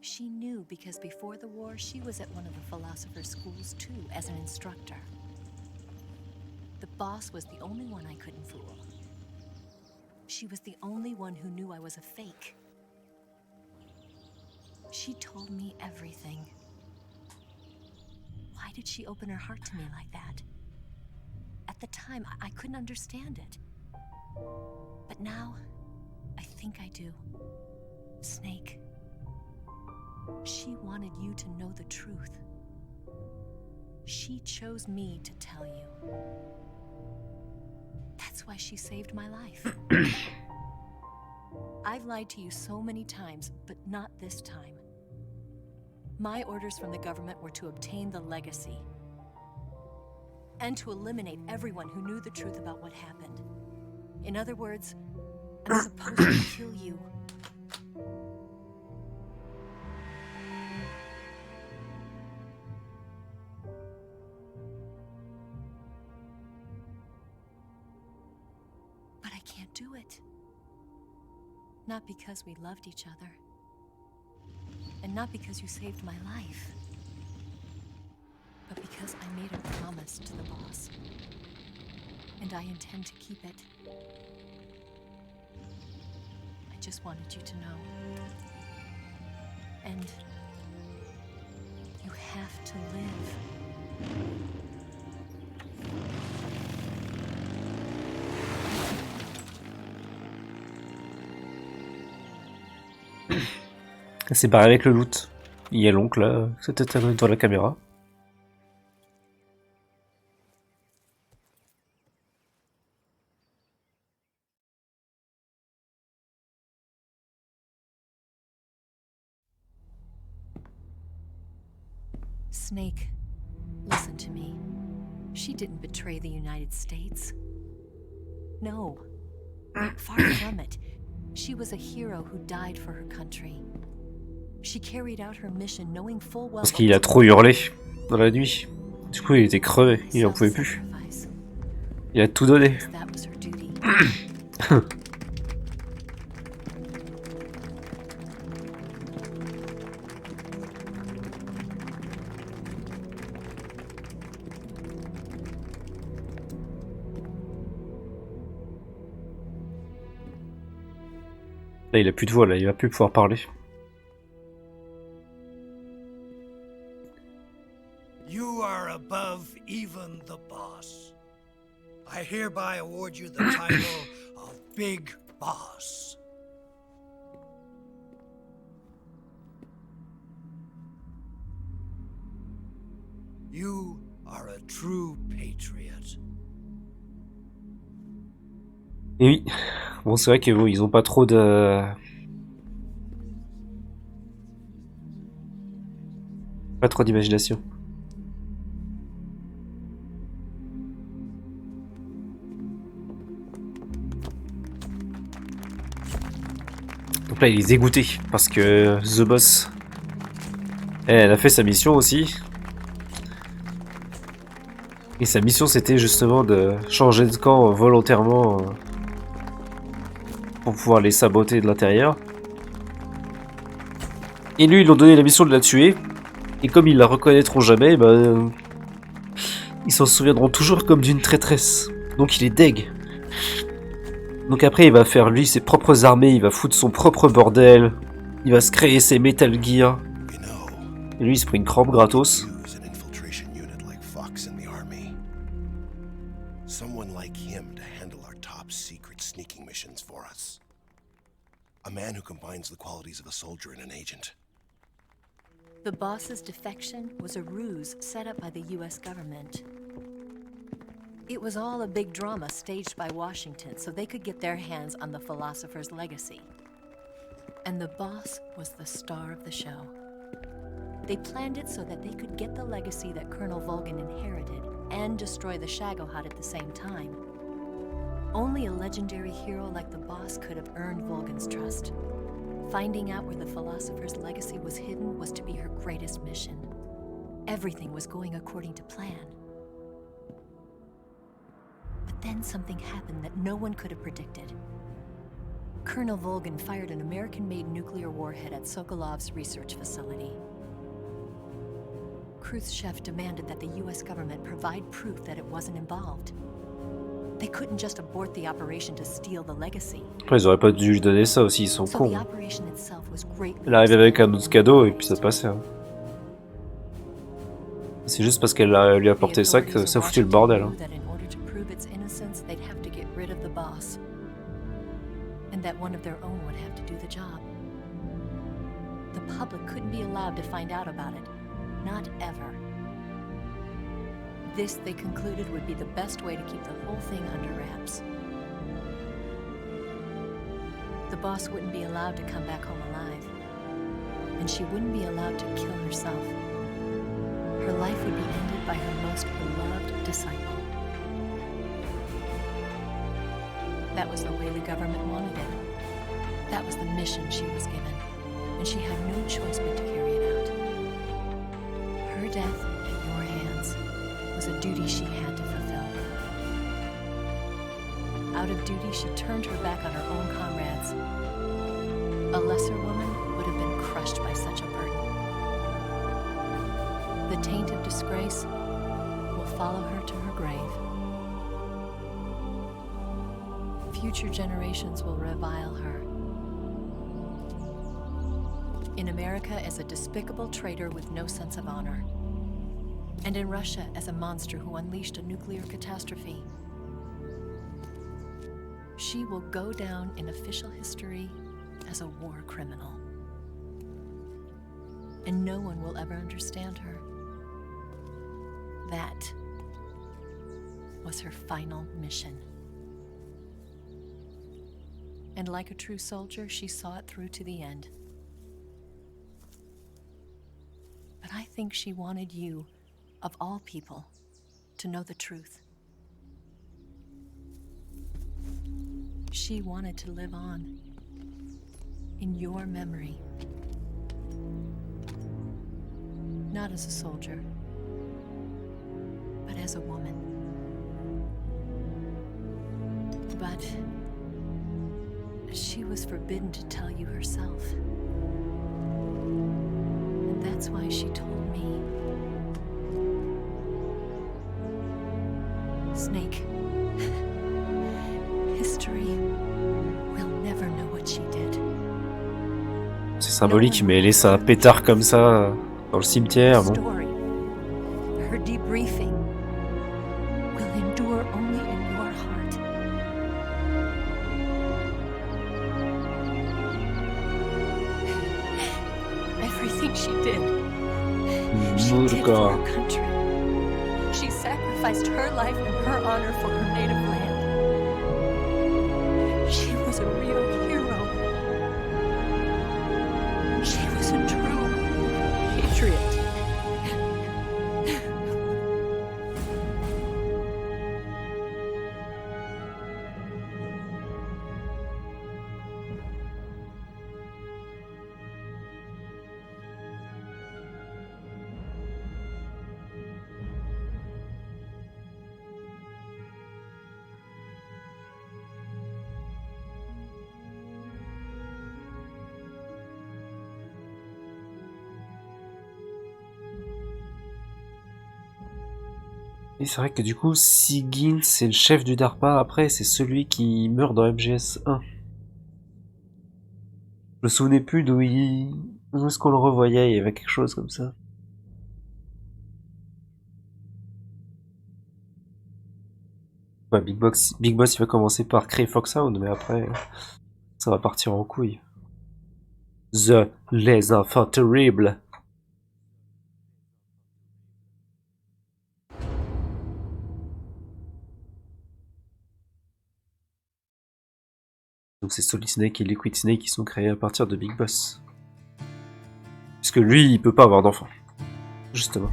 She knew because before the war, she was at one of the philosopher's schools too, as an instructor. The boss was the only one I couldn't fool. She was the only one who knew I was a fake. She told me everything. Why did she open her heart to me like that? At the time, I couldn't understand it. But now, I think I do. Snake. She wanted you to know the truth. She chose me to tell you. That's why she saved my life. I've lied to you so many times, but not this time. My orders from the government were to obtain the legacy and to eliminate everyone who knew the truth about what happened. In other words, I'm supposed to kill you. But I can't do it. Not because we loved each other. And not because you saved my life. But because I made a promise to the boss. And I intend to keep it. I just wanted you to know. And you have to live. C'est pareil avec le loot. Il y a l'oncle, c'était devant la caméra. Snake, listen to me. She didn't betray the United States. No. Far from it. She was a hero who died for her country. She carried out her mission knowing full well Parce qu'il a trop hurlé dans la nuit. Du coup, il était crevé, il en pouvait plus. Il a tout donné. That was her duty. Là, il a plus de voix, là, il va plus pouvoir parler. You are above even the boss. I hereby award you the title of Big Boss. You are a true patriot. Et oui. Bon, c'est vrai que bon, ils ont pas trop de... Pas trop d'imagination. Donc là, il est dégoûté parce que The Boss, elle a fait sa mission aussi. Et sa mission, c'était justement de changer de camp volontairement pour pouvoir les saboter de l'intérieur. Et lui, ils lui ont donné la mission de la tuer. Et comme ils la reconnaîtront jamais, ben, ils s'en souviendront toujours comme d'une traîtresse. Donc il est deg. Donc après, il va faire lui ses propres armées, il va foutre son propre bordel. Il va se créer ses Metal Gear. Et lui, il se prend une crampe gratos. A man who combines the qualities of a soldier and an agent. The boss's defection was a ruse set up by the US government. It was all a big drama staged by Washington so they could get their hands on the philosopher's legacy. And the boss was the star of the show. They planned it so that they could get the legacy that Colonel Volgin inherited and destroy the Shagohod at the same time. Only a legendary hero like the boss could have earned Volgin's trust. Finding out where the philosopher's legacy was hidden was to be her greatest mission. Everything was going according to plan. But then something happened that no one could have predicted. Colonel Volgin fired an American-made nuclear warhead at Sokolov's research facility. Khrushchev demanded that the US government provide proof that it wasn't involved. They couldn't just abort the operation to steal the legacy. Après, ils auraient pas dû lui donner ça aussi, ils sont So cons. the operation itself was greatly Elle arrive avec un autre cadeau et puis ça passait. Hein. C'est juste parce qu'elle lui a apporté ça que ça foutait le bordel. Hein. That in order to prove its innocence, they'd have to get rid of the boss. And that one of their own would have to do the job. The public couldn't be allowed to find out about it. Not ever. This, they concluded, would be the best way to keep the whole thing under wraps. The boss wouldn't be allowed to come back home alive. And she wouldn't be allowed to kill herself. Her life would be ended by her most beloved disciple. That was the way the government wanted it. That was the mission she was given. And she had no choice but to carry it out. Her death at your hands was a duty she had to fulfill. Out of duty, she turned her back on her own comrades. A lesser woman would have been crushed by such a burden. The taint of disgrace will follow her to her grave. Future generations will revile her. In America as a despicable traitor with no sense of honor. And in Russia as a monster who unleashed a nuclear catastrophe. She will go down in official history as a war criminal. And no one will ever understand her. That was her final mission. And like a true soldier, she saw it through to the end. But I think she wanted you, of all people, to know the truth. She wanted to live on. In your memory. Not as a soldier, but as a woman. But she was forbidden to tell you herself. And that's why she told me. Snake. History will never know what she did. C'est symbolique, mais laisser un pétard comme ça dans le cimetière, bon. Story, her debriefing, will endure only in your heart. Everything she did, she did for her country. She sacrificed her life and her honor for her native land. She was a real hero. She was a true patriot. Et c'est vrai que du coup, Sigyn, c'est le chef du DARPA, après c'est celui qui meurt dans MGS 1. Je me souvenais plus d'où est-ce qu'on le revoyait, il y avait quelque chose comme ça. Ouais, Big Boss il va commencer par créer Foxhound, mais après, ça va partir en couille. Les enfants terribles. Donc c'est Solid Snake et Liquid Snake qui sont créés à partir de Big Boss. Puisque lui, il peut pas avoir d'enfant. Justement.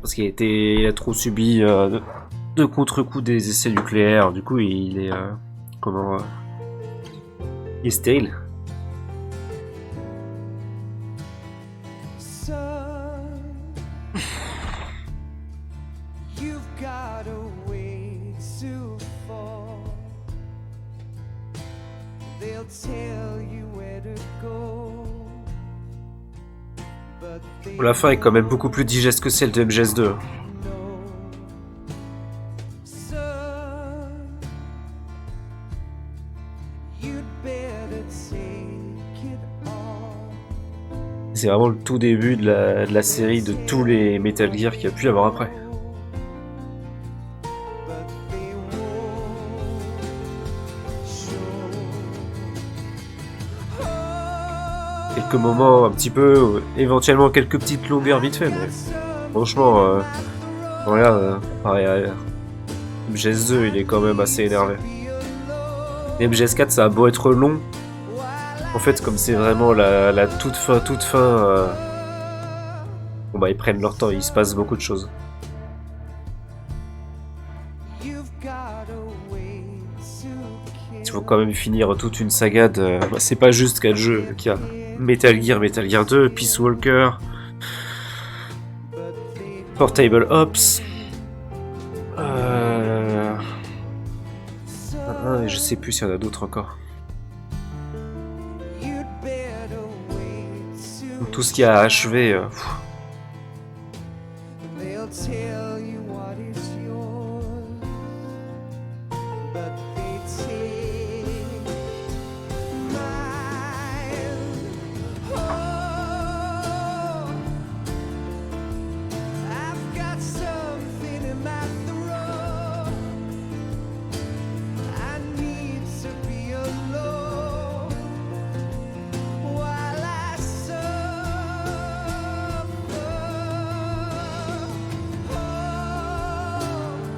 Parce qu'il a trop subi de contre-coups des essais nucléaires. Du coup, il est... il est stérile. La fin est quand même beaucoup plus digeste que celle de MGS2. C'est vraiment le tout début de la série de tous les Metal Gear qu'il y a pu y avoir après. Quelques moments un petit peu, éventuellement quelques petites longueurs vite fait, mais franchement, regarde, pareil à MGS2, il est quand même assez énervé. Et MGS4, ça a beau être long, en fait, comme c'est vraiment la toute fin, bon bah ils prennent leur temps, il se passe beaucoup de choses. Il faut quand même finir toute une saga de... Bah, c'est pas juste 4 jeux qu'il y a. Metal Gear 2, Peace Walker, Portable Ops, je sais plus s'il y en a d'autres encore. Tout ce qui a achevé.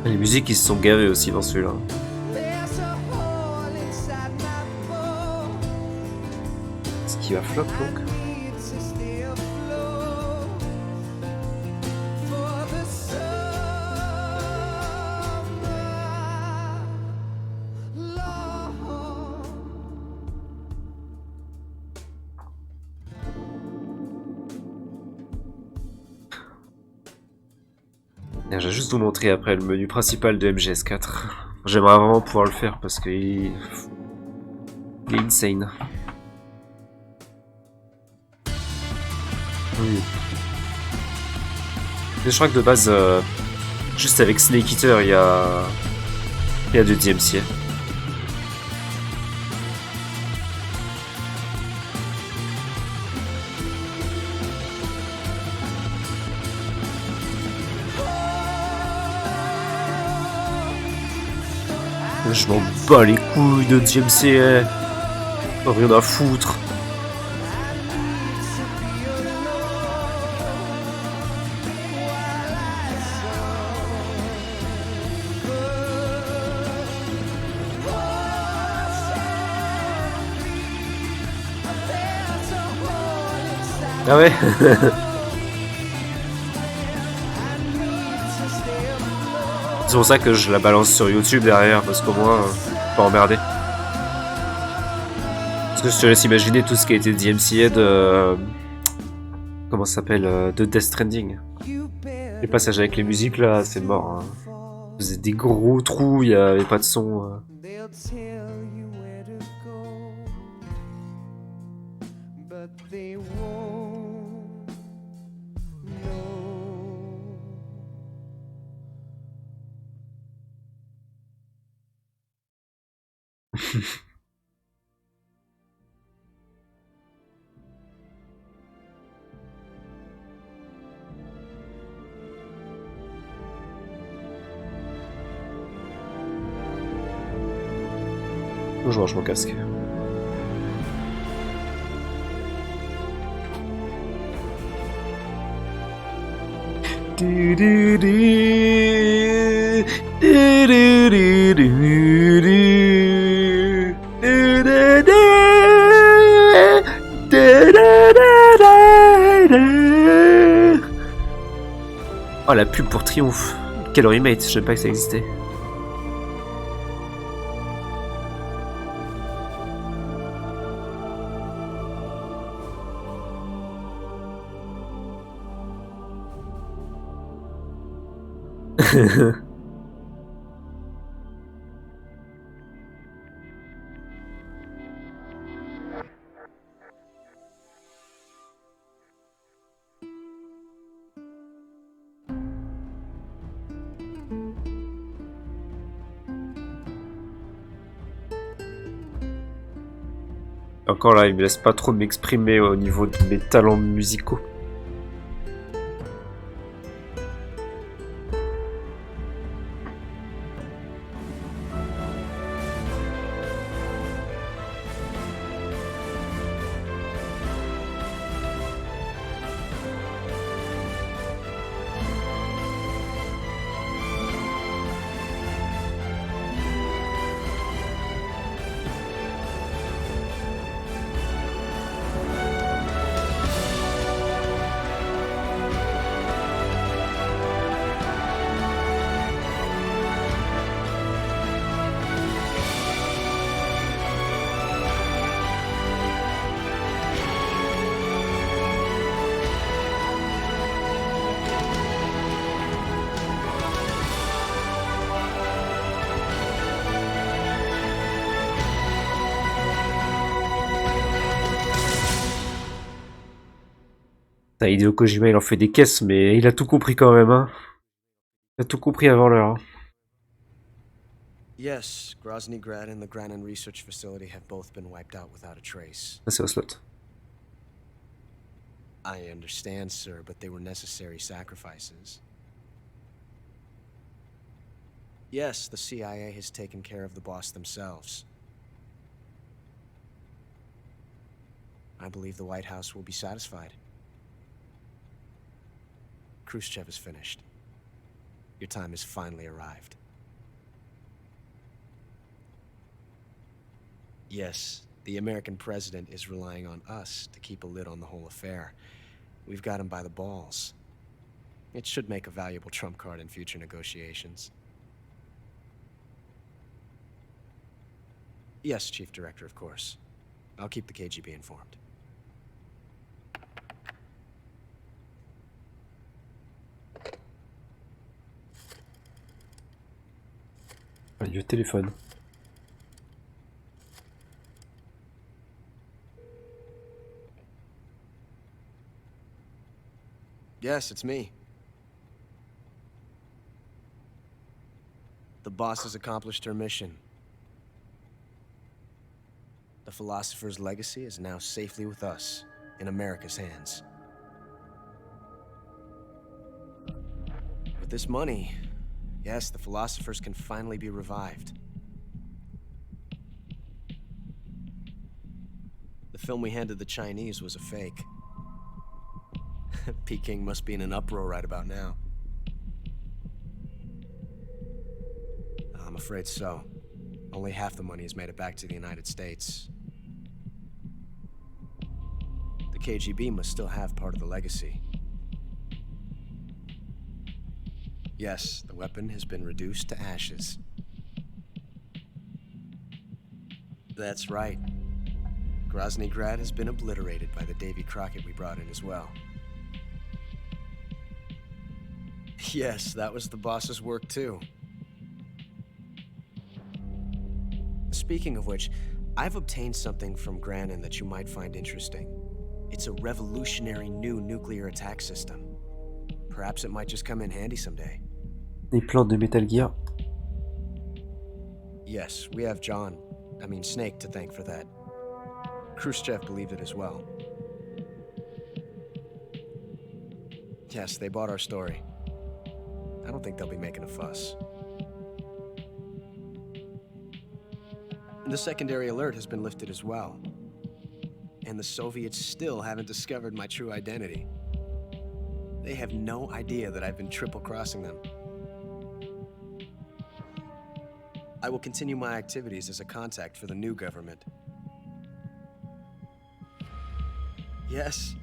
Les musiques, ils se sont gavés aussi dans celui-là. Ce qui va flop donc. Et j'ai juste vous montrer après le menu principal de MGS4. J'aimerais vraiment pouvoir le faire parce qu'il est insane. Oui. Mais je crois que de base, juste avec Snake Eater, il y a de DMCA. Je m'en bats les couilles de DMCA. Rien à foutre. Ah ouais. C'est pour ça que je la balance sur YouTube derrière, parce qu'au moins, pas emmerdé. Parce que je te laisse imaginer tout ce qui a été DMCA de... comment ça s'appelle, de Death Stranding. Les passages avec les musiques là, c'est mort. Hein. Ça faisait des gros trous, il y avait pas de son. Je range mon casque. Oh la pub pour Triomphe. Calorie Mate, je savais pas que ça existait. Encore là, il me laisse pas trop m'exprimer au niveau de mes talents musicaux. Hideo Kojima, il en fait des caisses, mais il a tout compris quand même, hein. Il a tout compris avant l'heure. Hein. Yes, Grozny Grad and the Granin Research Facility have both been wiped out without a trace. Ça, c'est Oslot. I understand, sir, but they were necessary sacrifices. Yes, the CIA has taken care of the boss themselves. I believe the White House will be satisfied. Khrushchev is finished. Your time has finally arrived. Yes, the American president is relying on us to keep a lid on the whole affair. We've got him by the balls. It should make a valuable trump card in future negotiations. Yes, Chief Director, of course. I'll keep the KGB informed. Un vieux téléphone. Yes, it's me. The boss has accomplished her mission. The Philosopher's legacy is now safely with us, in America's hands. With this money, yes, the Philosophers can finally be revived. The film we handed the Chinese was a fake. Peking must be in an uproar right about now. I'm afraid so. Only half the money has made it back to the United States. The KGB must still have part of the legacy. Yes, the weapon has been reduced to ashes. That's right. Grozny Grad has been obliterated by the Davy Crockett we brought in as well. Yes, that was the boss's work too. Speaking of which, I've obtained something from Granin that you might find interesting. It's a revolutionary new nuclear attack system. Perhaps it might just come in handy someday. Des plans de Metal Gear. Yes, we have Snake to thank for that. Khrushchev believed it as well. Yes, they bought our story. I don't think they'll be making a fuss. The secondary alert has been lifted as well. And the Soviets still haven't discovered my true identity. They have no idea that I've been triple-crossing them. I will continue my activities as a contact for the new government. Yes,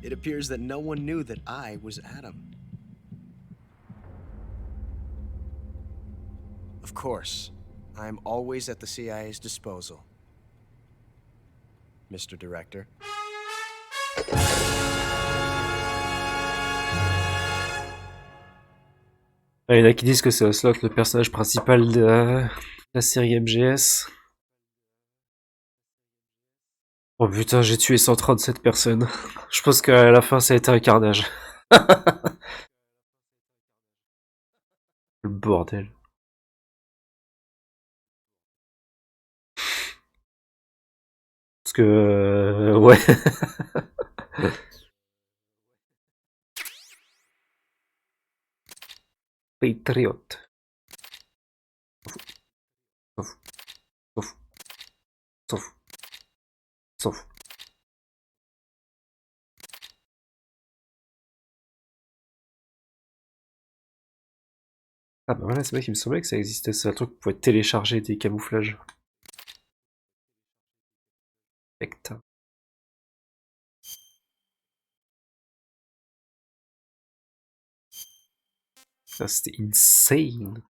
it appears that no one knew that I was Adam. Of course, I'm always at the CIA's disposal, Mr. Director. Il y en a qui disent que c'est Ocelot, le personnage principal de la série MGS. Oh putain, j'ai tué 137 personnes. Je pense qu'à la fin, ça a été un carnage. Le bordel. Parce que... ouais. Patriote. S'en fout. Ah bah voilà, c'est vrai qu'il me semblait que ça existait, c'est un truc pour pouvoir télécharger des camouflages. Spectre. Ça c'était insane.